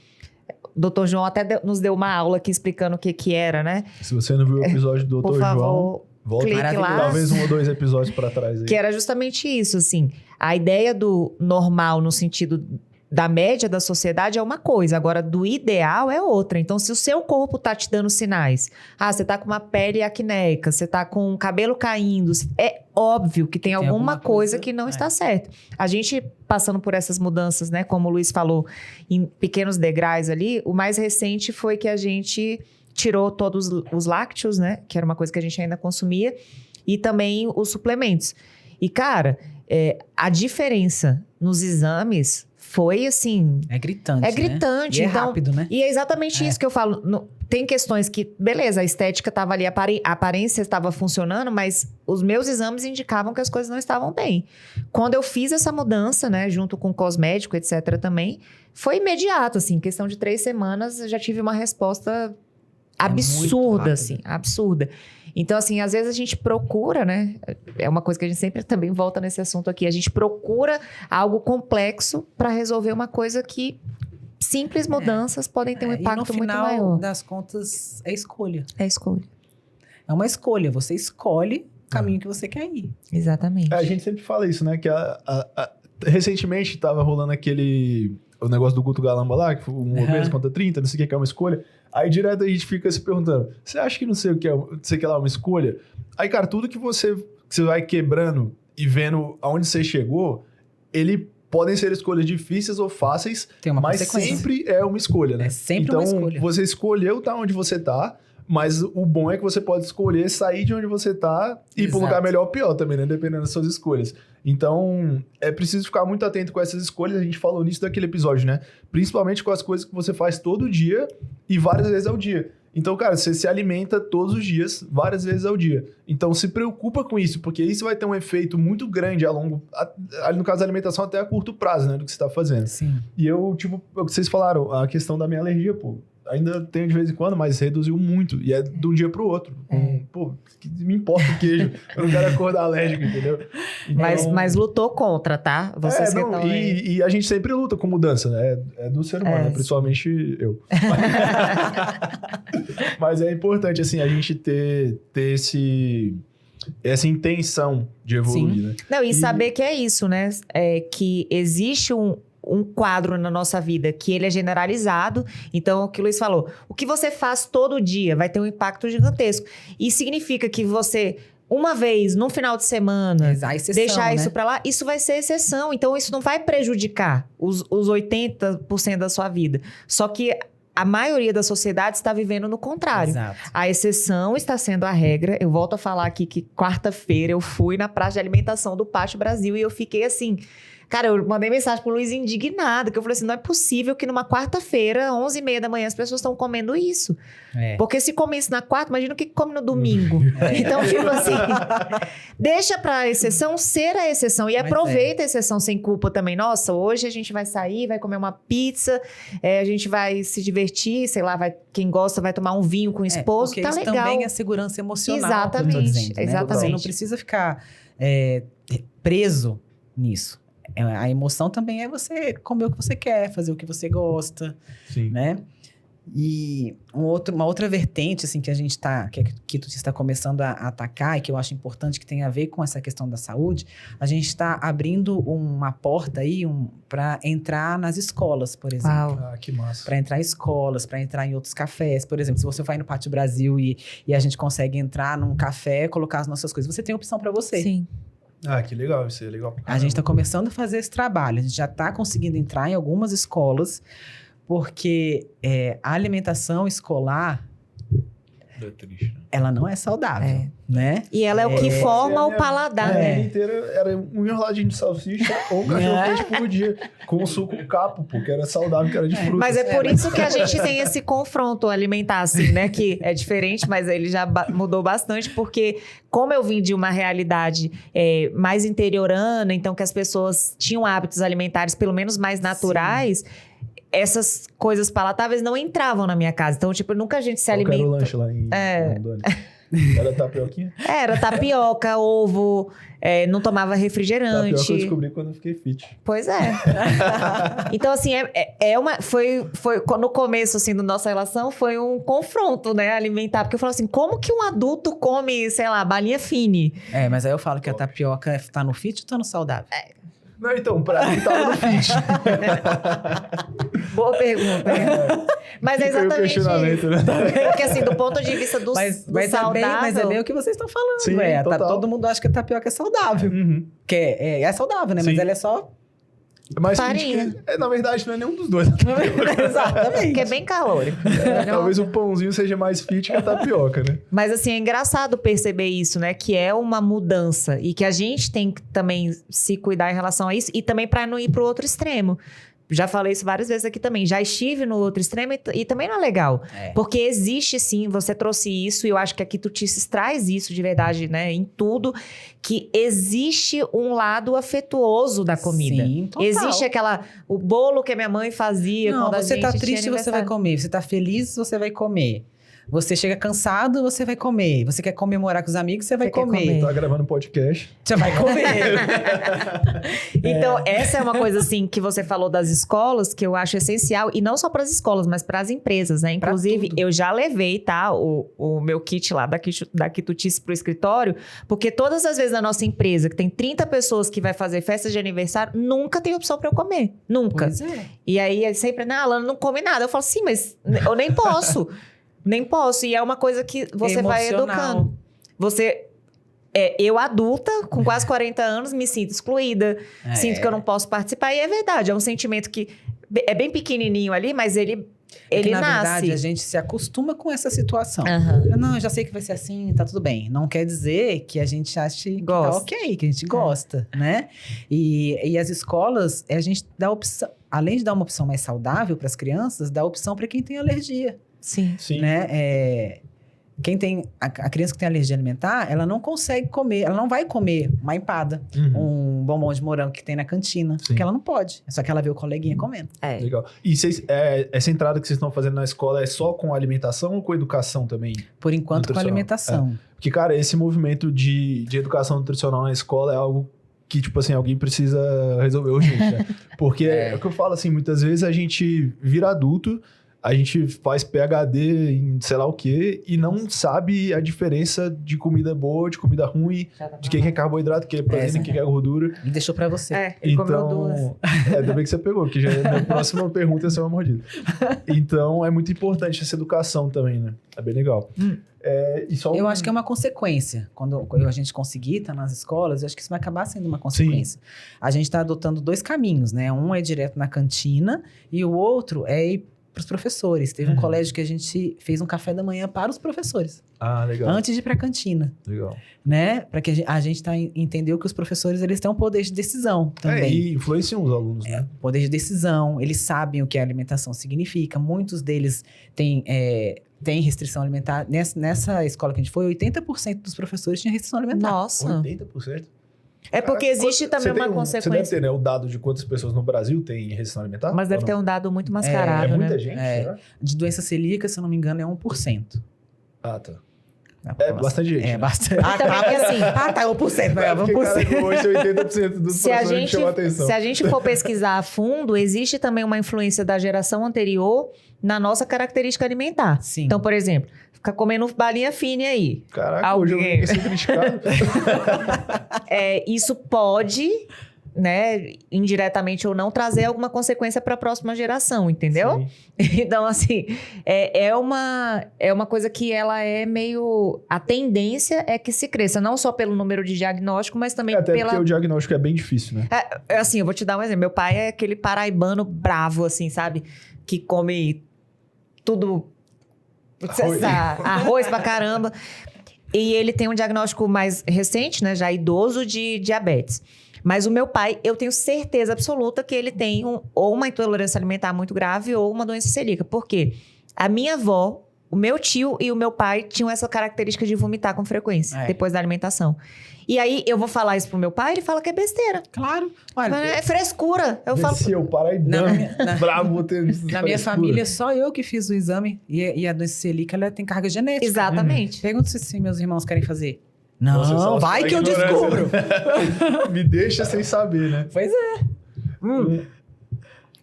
o Dr. João até nos deu uma aula aqui explicando o que era, né? Se você não viu o episódio do Por Dr. João, favor, volta clique lá. talvez 1 ou 2 episódios pra trás aí. Que era justamente isso, assim. A ideia do normal no sentido da média da sociedade é uma coisa, agora do ideal é outra. Então, se o seu corpo tá te dando sinais, você tá com uma pele acnéica, você tá com o cabelo caindo, é óbvio que tem alguma coisa que não está certa. A gente passando por essas mudanças, né, como o Luiz falou, em pequenos degraus ali, o mais recente foi que a gente tirou todos os lácteos, né, que era uma coisa que a gente ainda consumia, e também os suplementos. E, cara, a diferença nos exames foi assim... É gritante, É gritante. Né? E então, rápido, né? E é exatamente isso que eu falo. Tem questões que, beleza, a estética estava ali, a aparência estava funcionando, mas os meus exames indicavam que as coisas não estavam bem. Quando eu fiz essa mudança, né, junto com o cosmético, etc. também, foi imediato, assim, questão de 3 semanas, eu já tive uma resposta absurda, assim, absurda. Então, assim, às vezes a gente procura, né? É uma coisa que a gente sempre também volta nesse assunto aqui. A gente procura algo complexo para resolver uma coisa que simples mudanças podem ter um impacto muito maior. E no final das contas, é escolha. É escolha. É uma escolha. Você escolhe o caminho que você quer ir. Exatamente. A gente sempre fala isso, né? Que recentemente tava rolando o negócio do Guto Galamba lá, que foi 1 obeso contra 30, não sei o que é uma escolha. Aí direto a gente fica se perguntando, você acha que não sei o que é, sei que lá é uma escolha? Aí, cara, tudo que você vai quebrando e vendo aonde você chegou, podem ser escolhas difíceis ou fáceis, Tem uma mas consequência. sempre é uma escolha, né? É sempre então, uma escolha. você escolheu tá onde você tá, Mas o bom é que você pode escolher sair de onde você tá e ir para um lugar melhor ou pior também, né? Dependendo das suas escolhas. Então, é preciso ficar muito atento com essas escolhas. A gente falou nisso daquele episódio, né? Principalmente com as coisas que você faz todo dia e várias vezes ao dia. Então, cara, você se alimenta todos os dias, várias vezes ao dia. Então, se preocupa com isso, porque isso vai ter um efeito muito grande no caso da alimentação, até a curto prazo, né? Do que você tá fazendo. Sim. E eu, tipo, o que vocês falaram, a questão da minha alergia, pô. Ainda tenho de vez em quando, mas reduziu muito. E é de um dia pro outro. Pô, que me importa o queijo. Eu não quero acordar alérgico, entendeu? Então, Mas lutou contra, tá? Vocês que estão aí. E a gente sempre luta com mudança, né? É do ser humano, né? Principalmente eu. Mas é importante, assim, a gente ter essa intenção de evoluir, né? Não, e saber que é isso, né? Que existe um quadro na nossa vida que ele é generalizado. Então, o que o Luiz falou, o que você faz todo dia vai ter um impacto gigantesco. E significa que você, uma vez, num final de semana, deixar isso pra lá, isso vai ser exceção. Então, isso não vai prejudicar os 80% da sua vida. Só que a maioria da sociedade está vivendo no contrário. Exato. A exceção está sendo a regra. Eu volto a falar aqui que quarta-feira eu fui na praça de alimentação do Pátio Brasil e eu fiquei assim... Cara, eu mandei mensagem pro Luiz indignado, que eu falei assim, não é possível que numa quarta-feira, 11h30 da manhã, as pessoas estão comendo isso. Porque se come isso na quarta, imagina o que come no domingo. Então, tipo assim, deixa pra exceção ser a exceção. E aproveita a exceção sem culpa também. Nossa, hoje a gente vai sair, vai comer uma pizza, a gente vai se divertir, sei lá, quem gosta vai tomar um vinho com o esposo, tá isso legal. também é segurança emocional. Exatamente, que eu tô dizendo, né? exatamente. Você não precisa ficar preso nisso. A emoção também é você comer o que você quer, fazer o que você gosta, né? E uma outra vertente, assim, que a gente que tu está começando a atacar e que eu acho importante, que tem a ver com essa questão da saúde, a gente está abrindo uma porta aí para entrar nas escolas, por exemplo. Ah, que massa. Para entrar em escolas, para entrar em outros cafés. Por exemplo, se você vai no Pátio Brasil e a gente consegue entrar num café, colocar as nossas coisas, você tem opção para você. Sim. Ah, que legal, isso é legal. A gente está começando a fazer esse trabalho, a gente já está conseguindo entrar em algumas escolas, porque a alimentação escolar, É triste, né? ela não é saudável, né? E ela é o que forma o paladar, A né? vida inteira era um enroladinho de salsicha ou um cachorro-quente por dia, com suco capo, porque era saudável, que era de frutas. Mas é por isso que a gente tem esse confronto alimentar, assim, né? Que é diferente, mas ele já mudou bastante, porque como eu vim de uma realidade mais interiorana, então que as pessoas tinham hábitos alimentares pelo menos mais naturais, essas coisas palatáveis não entravam na minha casa. Então, tipo, nunca a gente se alimenta. Qual era o lanche lá em Rondônia? Era tapioquinha? Era tapioca, ovo, não tomava refrigerante. Tapioca eu descobri quando eu fiquei fit. Pois é. Então, assim, foi no começo, assim, da nossa relação, foi um confronto, né, alimentar. Porque eu falo assim, como que um adulto come, sei lá, balinha fine? Mas aí eu falo que a tapioca tá no fit ou tá no saudável? Não, então, pra mim tava no fit. Boa pergunta. Mas é exatamente isso. Né? Porque assim, do ponto de vista do saudável... Mas é bem o que vocês estão falando. Sim, todo mundo acha que a tapioca é saudável. Que é saudável, né? Sim. Mas ela é só... Mas farinha. Na verdade, não é nenhum dos dois. Exatamente. Que é bem calórico. Talvez o pãozinho seja mais fit que a tapioca, né? Mas assim, é engraçado perceber isso, né? Que é uma mudança. E que a gente tem que também se cuidar em relação a isso. E também para não ir pro outro extremo. Já falei isso várias vezes aqui também. Já estive no outro extremo e também não é legal. Porque existe sim, você trouxe isso. E eu acho que a Quitutices traz isso de verdade, né? Em tudo. Que existe um lado afetuoso da comida. Sim, total. Existe o bolo que a minha mãe fazia quando a gente você tá tinha triste, você vai aniversário. comer. Você tá feliz, você vai comer. Você chega cansado, você vai comer. Você quer comemorar com os amigos, você vai Você quer comer. comer. Tá gravando podcast. Você vai comer. Então, essa é uma coisa, assim, que você falou das escolas, que eu acho essencial. E não só para as escolas, mas para as empresas, né? Inclusive, eu já levei, tá? O meu kit lá da Quitutices pro escritório. Porque todas as vezes na nossa empresa, que tem 30 pessoas que vai fazer festa de aniversário, nunca tem opção para eu comer. Nunca. Pois é. E aí, é sempre, a Alana não come nada. Eu falo, sim, mas eu nem posso. Nem posso. E é uma coisa que você vai educando. Eu adulta, com quase 40 anos, me sinto excluída. Sinto que eu não posso participar. E é verdade, é um sentimento que é bem pequenininho ali, mas ele É que, Ele na nasce. verdade, a gente se acostuma com essa situação. Aham. Não, eu já sei que vai ser assim, tá tudo bem. Não quer dizer que a gente ache que tá Gosta. ok, que a gente gosta, né? E as escolas, a gente dá opção, além de dar uma opção mais saudável para as crianças, dá opção para quem tem alergia, Sim. Sim. né? Quem tem a criança que tem alergia alimentar, ela não consegue comer, ela não vai comer uma empada, um bombom de morango que tem na cantina, porque ela não pode. É só que ela vê o coleguinha comendo. É. Legal. E essa entrada que vocês estão fazendo na escola é só com alimentação ou com educação também? Por enquanto, com Nutricional. alimentação. Porque, cara, esse movimento de educação nutricional na escola é algo que, tipo assim, alguém precisa resolver urgente, né? Porque é o que eu falo, assim, muitas vezes a gente vira adulto, a gente faz PhD em sei lá o quê e não sabe a diferença de comida boa, de comida ruim, de que é carboidrato, que é proteína, que é gordura. E deixou pra você. Ele comeu duas. Então, ainda bem que você pegou, que já a próxima pergunta ia ser uma mordida. Então, é muito importante essa educação também, né? É bem legal. E só Eu acho que é uma consequência. Quando a gente conseguir estar nas escolas, eu acho que isso vai acabar sendo uma consequência. A gente está adotando 2 caminhos, né? Um é direto na cantina e o outro é ir para os professores. Teve um colégio que a gente fez um café da manhã para os professores. Ah, legal. Antes de ir para a cantina. Legal. Né? Para que a gente entendeu que os professores eles têm um poder de decisão também. E influenciam os alunos, né? Poder de decisão, eles sabem o que a alimentação significa. Muitos deles têm restrição alimentar. Nessa escola que a gente foi, 80% dos professores tinham restrição alimentar. Nossa. 80%? É porque existe também uma consequência. Você deve ter, né, o dado de quantas pessoas no Brasil têm restrição alimentar? Mas deve ter um dado muito mascarado, É né? muita gente, será? De doença celíaca, se eu não me engano, é 1%. Ah, tá. da É população. bastante gente. É né? bastante. E também que assim, Tá, 1%. Vai, Porque, 1%. cara, hoje 80% dos se a professores gente, chamam a atenção. se a gente for pesquisar a fundo, existe também uma influência da geração anterior na nossa característica alimentar. Sim. Então, por exemplo, ficar comendo balinha fine aí. Caraca, hoje eu Alguém. vim ser criticado. Isso pode, né, indiretamente ou não, trazer alguma consequência para a próxima geração, entendeu? Sim. Então, assim, é uma coisa que ela é meio... A tendência é que se cresça, não só pelo número de diagnóstico, mas também Até pela... porque o diagnóstico é bem difícil, né? Assim, eu vou te dar um exemplo. Meu pai é aquele paraibano bravo, assim, sabe? Que come tudo... Arroz pra caramba. E ele tem um diagnóstico mais recente, né? Já idoso, de diabetes. Mas o meu pai, eu tenho certeza absoluta que ele tem ou uma intolerância alimentar muito grave ou uma doença celíaca. Por quê? A minha avó, o meu tio e o meu pai tinham essa característica de vomitar com frequência depois da alimentação. E aí, eu vou falar isso pro meu pai, ele fala que é besteira. Claro. Olha, Mas é frescura. Eu falo... Desceu, paraibano, bravo. Na minha família, só eu que fiz o exame. E a doença celíaca, ela tem carga genética. Exatamente. Pergunta se meus irmãos querem fazer. Não, Nossa, só vai a que eu ignorância. descubro. Me deixa sem saber, né? Pois é.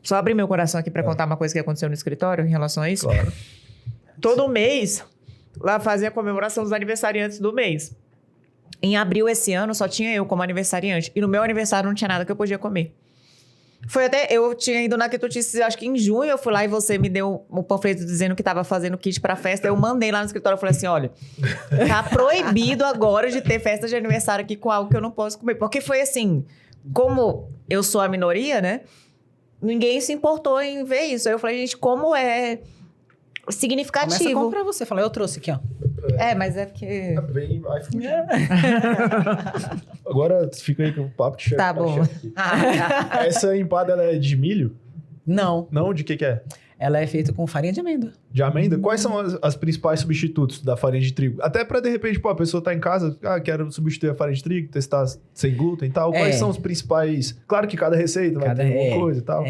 Só abrir meu coração aqui pra contar uma coisa que aconteceu no escritório em relação a isso. Claro. Todo mês, lá fazia a comemoração dos aniversariantes do mês. Em abril esse ano, só tinha eu como aniversariante. E no meu aniversário não tinha nada que eu podia comer. Foi até... Eu tinha ido na Quitutice, acho que em junho, eu fui lá e você me deu um panfleto dizendo que tava fazendo kit pra festa. Eu mandei lá no escritório, eu falei assim, olha, tá proibido agora de ter festa de aniversário aqui com algo que eu não posso comer. Porque foi assim, como eu sou a minoria, né? Ninguém se importou em ver isso. Aí eu falei, gente, como é significativo. Começa a comprar você. Fala, eu trouxe aqui, ó. Mas é porque... Vem, vai fugir. Agora fica aí com o papo de chefe. Tá bom. Essa empada, ela é de milho? Não. Não? De que é? Ela é feita com farinha de amêndoa. De amêndoa? Quais são as principais substitutos da farinha de trigo? Até pra, de repente, a pessoa tá em casa, quero substituir a farinha de trigo, testar sem glúten e tal. Quais são os principais... Claro que cada receita vai ter alguma coisa e tal.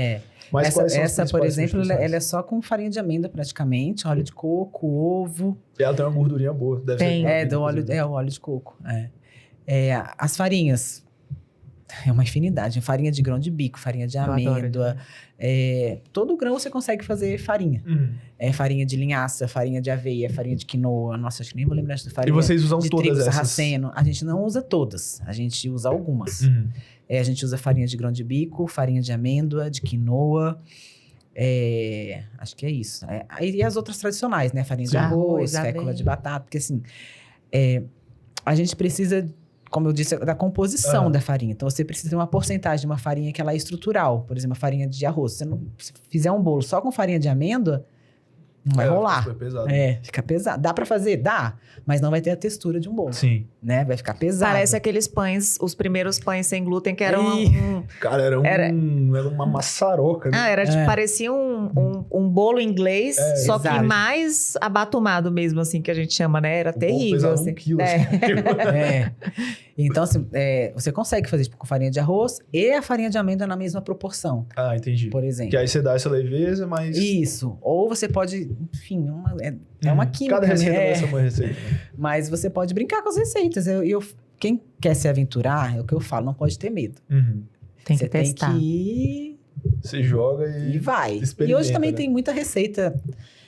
Mas quais são essa por exemplo, substituições? ela é só com farinha de amêndoa praticamente, óleo de coco, ovo. E ela tem uma gordurinha boa. Deve Tem. ser O óleo de coco. As farinhas, é uma infinidade. Farinha de grão de bico, farinha de amêndoa. Todo grão você consegue fazer farinha. Farinha de linhaça, farinha de aveia, farinha de quinoa. Nossa, acho que nem vou lembrar de farinha. E vocês usam de todas trigo essas? sarraceno. A gente não usa todas, a gente usa algumas. A gente usa farinha de grão de bico, farinha de amêndoa, de quinoa. Acho que é isso. E as outras tradicionais, né? Farinha de arroz, fécula de batata. Porque assim, a gente precisa, como eu disse, da composição da farinha. Então, você precisa ter uma porcentagem de uma farinha que ela é estrutural. Por exemplo, a farinha de arroz. Se fizer um bolo só com farinha de amêndoa, Não vai rolar. Super pesado. Fica pesado. Dá pra fazer? Dá. Mas não vai ter a textura de um bolo. Sim. Né? Vai ficar pesado. Parece aqueles pães, os primeiros pães sem glúten, que eram Cara, era uma maçaroca, né? parecia um bolo inglês, só que exato. mais abatumado mesmo, assim, que a gente chama, né? Era terrível, pesava assim. 1 quilo. Então, assim, você consegue fazer tipo, com farinha de arroz e a farinha de amêndoa na mesma proporção, Ah, entendi. por exemplo. Que aí você dá essa leveza, mas... Isso. Ou você pode, enfim, é uma química. Cada receita né? vai ser uma receita. Né? Mas você pode brincar com as receitas. Quem quer se aventurar, é o que eu falo, não pode ter medo. Tem Você que testar. tem que ir Você joga e vai. E experimenta, hoje também né? tem muita receita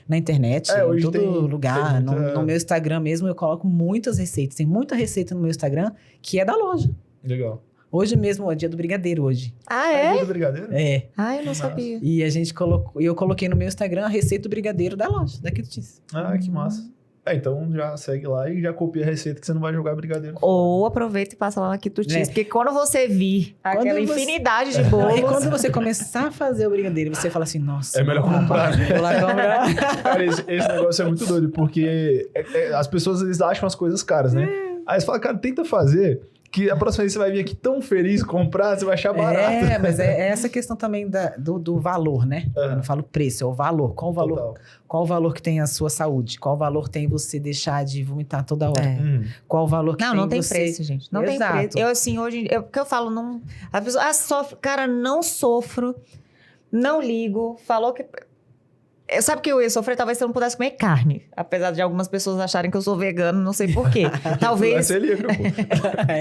na internet, em hoje todo tem lugar. muita- No meu Instagram mesmo, eu coloco muitas receitas. Tem muita receita no meu Instagram que é da loja. Legal. Hoje mesmo é dia do brigadeiro hoje. Ah, é? Dia do brigadeiro? Ai, eu não Nossa. sabia. E a gente colocou, eu coloquei no meu Instagram a receita do brigadeiro da loja, daqui do Tis. Ah, que massa. Então já segue lá e já copia a receita que você não vai jogar brigadeiro. Ou aproveita e passa lá na Quitutis, porque quando você vir aquela você- infinidade de bolos... E quando você começar a fazer o brigadeiro, você fala assim, nossa... É melhor vou comprar, né? Vou lá comprar. Cara, esse negócio é muito doido, porque as pessoas eles acham as coisas caras, né? Aí você fala, cara, tenta fazer, que a próxima vez você vai vir aqui tão feliz comprar, você vai achar barato. Mas é essa questão também do valor, né? Eu não falo preço, é o valor. Qual o valor? Total. Qual o valor que tem a sua saúde? Qual o valor tem você deixar de vomitar toda hora? Qual o valor que Não tem tem você... preço, gente. Não Exato. tem preço. Eu, assim, hoje... O que eu falo, não... A pessoa sofre... Cara, não sofro, não ligo, falou que... Sabe que eu ia sofrer? Talvez se eu não pudesse comer carne. Apesar de algumas pessoas acharem que eu sou vegano, não sei porquê. Não é Talvez... celíaco, pô.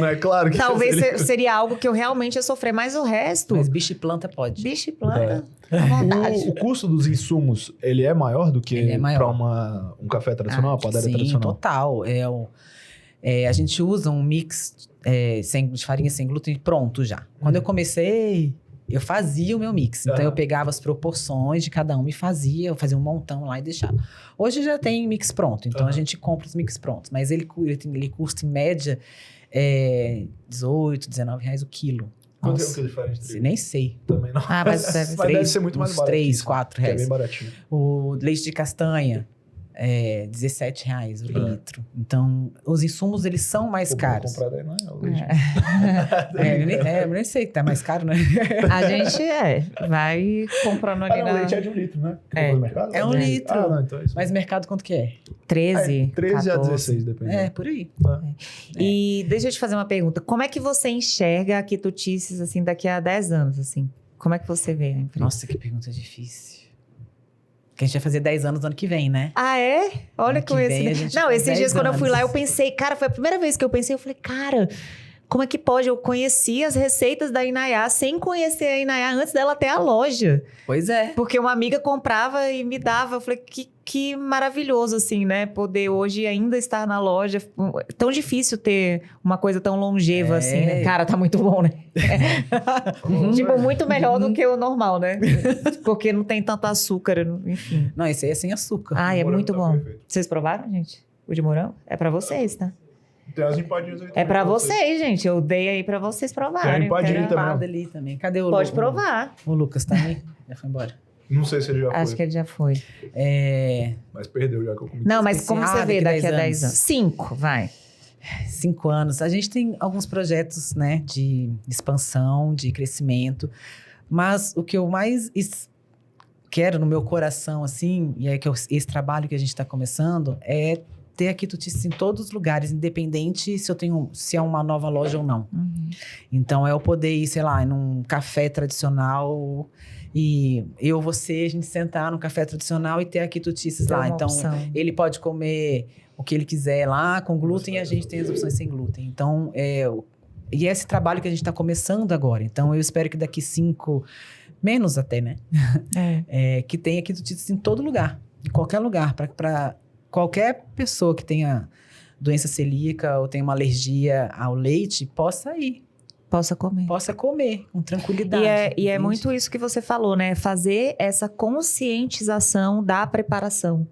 Não é claro que Talvez é celíaco. seria algo que eu realmente ia sofrer, mas o resto... Mas bicho e planta pode. Bicho e planta, à vontade. O custo dos insumos, ele é maior do que Ele é maior. para um café tradicional, uma padaria Sim, tradicional? total. A gente usa um mix de farinha sem glúten pronto já. Quando eu comecei, eu fazia o meu mix. Então, eu pegava as proporções de cada um e fazia. Eu fazia um montão lá e deixava. Hoje já tem mix pronto. Então, a gente compra os mix prontos. Mas ele custa, em média, R$18, R$19 o quilo. Quanto é Nossa, o quilo de farinha de trigo? nem sei. Também não. Ah, mas deve Mas deve ser muito mais uns barato. 3, isso, 4 que é reais. bem baratinho. O leite de castanha, R$17 o litro. Então, os insumos, eles são mais Pô, caros. comprar daí não é o leite. Eu nem sei que tá mais caro, né? A gente vai comprando ali Não, o na... leite é de 1 litro, né? É. No mercado? É 1 litro. Ah, não, então é isso. Mas mercado quanto que é? 13, 13 a 14. 16, depende. Por aí. E deixa eu te fazer uma pergunta. Como é que você enxerga a Quitutices, assim, daqui a 10 anos, assim? Como é que você vê a empresa? Nossa, que pergunta difícil. Que a gente vai fazer 10 anos no ano que vem, né? Ah, é? Olha Ano com que esse... vem a gente Não, faz esses dias 10 quando eu fui lá, eu anos. pensei... Cara, foi a primeira vez que eu pensei, eu falei, cara... Como é que pode? Eu conheci as receitas da Inayá sem conhecer a Inayá antes dela ter a loja. Pois é. Porque uma amiga comprava e me dava. Eu falei, que maravilhoso, assim, né? Poder hoje ainda estar na loja. Tão difícil ter uma coisa tão longeva, assim, né? Cara, tá muito bom, né? Tipo, muito melhor do que o normal, né? Porque não tem tanto açúcar, enfim. Não, esse aí é sem açúcar. Ai, é morango muito tá bom. perfeito. Vocês provaram, gente? O de morango? É pra vocês, tá? Tem as empadinhas aí É também pra vocês, gente. Eu dei aí pra vocês provarem. Tem empadinha Quero- também. Empada ali também. Cadê o Pode o- provar. O Lucas tá aí? Já foi embora. Não sei se ele já Acho foi, que ele já foi. mas perdeu já que eu comi. Não, mas como você vê daqui a 10 anos? 5, vai. 5 anos. A gente tem alguns projetos, né, de expansão, de crescimento. Mas o que eu mais quero no meu coração, assim, e é que esse trabalho que a gente está começando, é ter a Quitutices em todos os lugares, independente se é uma nova loja ou não. Então, é eu poder ir, sei lá, num café tradicional e você, a gente sentar num café tradicional e ter a Quitutices lá. Então, ele pode comer o que ele quiser lá com glúten e a gente tem as opções sem glúten. Então, e esse trabalho que a gente está começando agora. Então, eu espero que daqui 5, menos até, né? Que tenha Quitutices em todo lugar, em qualquer lugar, para qualquer pessoa que tenha doença celíaca ou tenha uma alergia ao leite, possa ir. Possa comer Com tranquilidade. E é entende? muito isso que você falou, né? Fazer essa conscientização da preparação.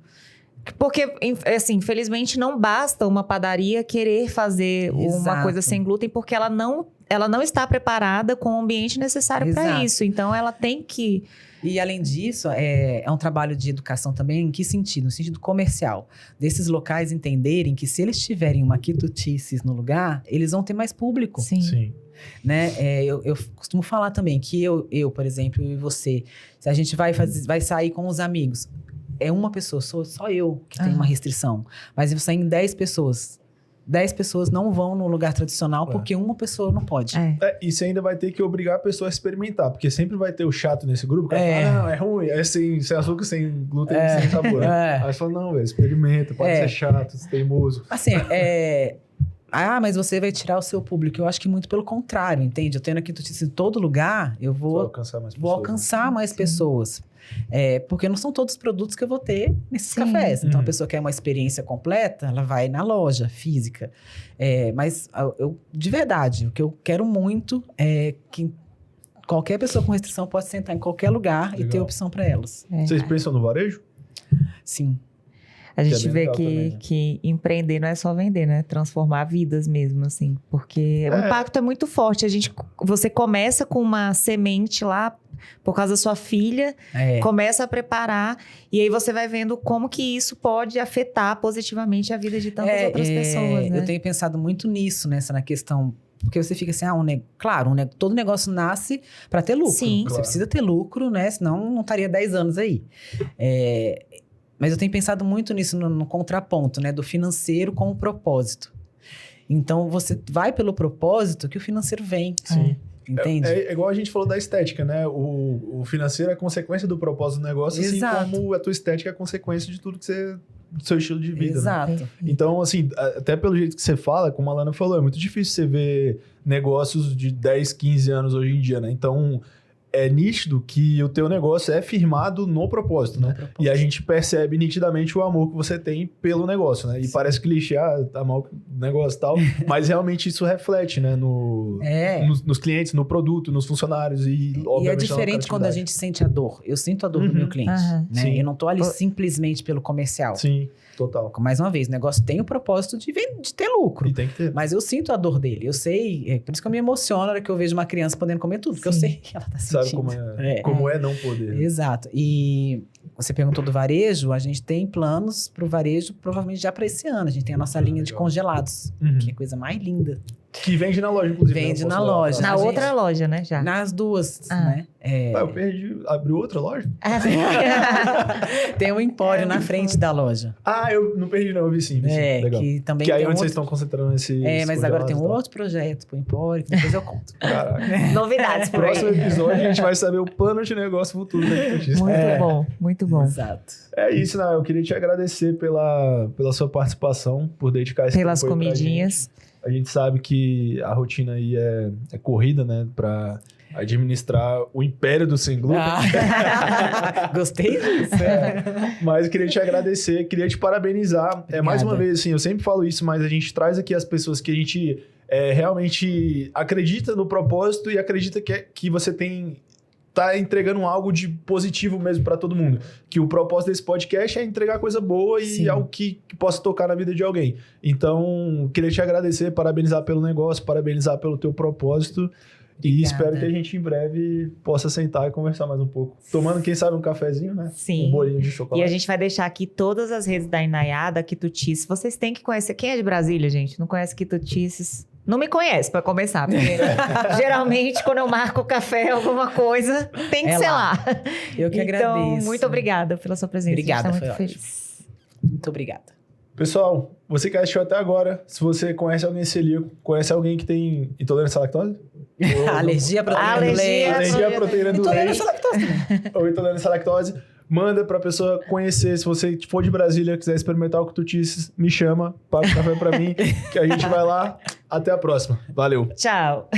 Porque, assim, infelizmente não basta uma padaria querer fazer uma Exato. coisa sem glúten, porque ela não ela não está preparada com o ambiente necessário para Exato. isso. Então, ela tem que... E, além disso, é um trabalho de educação também. Em que sentido? No sentido comercial. Desses locais entenderem que se eles tiverem uma quitutices no lugar, eles vão ter mais público. Sim. Né? Eu costumo falar também que eu, por exemplo, e você, se a gente vai sair com os amigos, é uma pessoa, sou só eu que tenho uma restrição. Mas eu saio em 10 pessoas. 10 pessoas não vão no lugar tradicional porque uma pessoa não pode. E você ainda vai ter que obrigar a pessoa a experimentar, porque sempre vai ter o chato nesse grupo que vai falar, não, é ruim, é sem açúcar, sem glúten, sem sabor. Aí você fala, não, velho, experimenta, pode ser chato, teimoso. Assim, mas você vai tirar o seu público. Eu acho que muito pelo contrário, entende? Eu tendo aqui em todo lugar, eu vou alcançar mais pessoas. Porque não são todos os produtos que eu vou ter nesses cafés. Então, a pessoa quer uma experiência completa, ela vai na loja física. Mas, de verdade, o que eu quero muito é que qualquer pessoa com restrição pode sentar em qualquer lugar e ter opção para elas. Vocês pensam no varejo? Sim. A gente vê que empreender não é só vender, né? Transformar vidas mesmo, assim. Porque o impacto é muito forte. Você começa com uma semente lá, por causa da sua filha, começa a preparar, e aí você vai vendo como que isso pode afetar positivamente a vida de tantas outras pessoas, né? Eu tenho pensado muito nisso, na questão... Porque você fica assim, claro, todo negócio nasce para ter lucro. Sim. Você precisa ter lucro, né? Senão não estaria 10 anos aí. Mas eu tenho pensado muito nisso, no contraponto, né? Do financeiro com o propósito. Então, você vai pelo propósito que o financeiro vem. Sim. Entende? É igual a gente falou da estética, né? O financeiro é consequência do propósito do negócio, Exato. assim como a tua estética é consequência de tudo que você... do seu estilo de vida. Exato. Né? Então, assim, até pelo jeito que você fala, como a Lana falou, é muito difícil você ver negócios de 10, 15 anos hoje em dia, né? Então, é nítido que o teu negócio é firmado no propósito, né? E a gente percebe nitidamente o amor que você tem pelo negócio, né? E parece clichê, tá mal o negócio e tal, mas realmente isso reflete, né? Nos clientes, no produto, nos funcionários e, obviamente, e é diferente quando a gente sente a dor. Eu sinto a dor do meu cliente, né? Eu não tô ali simplesmente pelo comercial. Sim, total. Mais uma vez, o negócio tem o propósito de ter lucro. E tem que ter. Mas eu sinto a dor dele. Eu sei, por isso que eu me emociono na hora que eu vejo uma criança podendo comer tudo, porque eu sei que ela tá sentindo. Sabe como é não poder. Exato. E você perguntou do varejo, a gente tem planos pro varejo provavelmente já para esse ano. A gente tem a nossa linha de congelados, que é a coisa mais linda. Que vende na loja, inclusive. Vende na loja. Na outra loja, né? Já. Nas duas, né? Eu perdi. Abriu outra loja? Tem um empório na frente da loja. Eu não perdi não, eu vi sim. Legal. Que também que aí tem onde vocês estão concentrando esse... mas agora tem um outro projeto pro empório, que depois eu conto. Caraca. Novidades por aí. Próximo episódio a gente vai saber o plano de negócio futuro da Quitutice. Muito bom, muito bom. Exato. É isso, né? Eu queria te agradecer pela sua participação, por dedicar esse Pelas tempo aí pra comidinhas. A gente sabe que a rotina aí é corrida, né? Pra administrar o império do sem glúten. Gostei disso. Mas eu queria te agradecer, queria te parabenizar. Mais uma vez, assim, eu sempre falo isso, mas a gente traz aqui as pessoas que a gente realmente acredita no propósito e acredita que você tá entregando algo de positivo mesmo para todo mundo. Que o propósito desse podcast é entregar coisa boa e algo que possa tocar na vida de alguém. Então, queria te agradecer, parabenizar pelo negócio, parabenizar pelo teu propósito. E espero que a gente em breve possa sentar e conversar mais um pouco. Tomando, quem sabe, um cafezinho, né? Sim. Um bolinho de chocolate. E a gente vai deixar aqui todas as redes da Inayá, da Quitutice. Vocês têm que conhecer. Quem é de Brasília, gente? Não conhece Quitutices? Não me conhece, pra começar. Porque geralmente, quando eu marco café, alguma coisa, tem que ser lá. Eu que agradeço. Então, muito obrigada pela sua presença. Obrigada, a gente tá foi muito feliz. Muito obrigada. Pessoal, você que assistiu até agora, se você conhece alguém celíaco, conhece alguém que tem intolerância à lactose? Alergia à proteína do leite. Alergia à proteína do leite. Intolerância à lactose também. Ou intolerância à lactose. Manda pra pessoa conhecer. Se você for de Brasília, quiser experimentar o Quitutice, me chama, paga o café pra mim, que a gente vai lá. Até a próxima. Valeu. Tchau.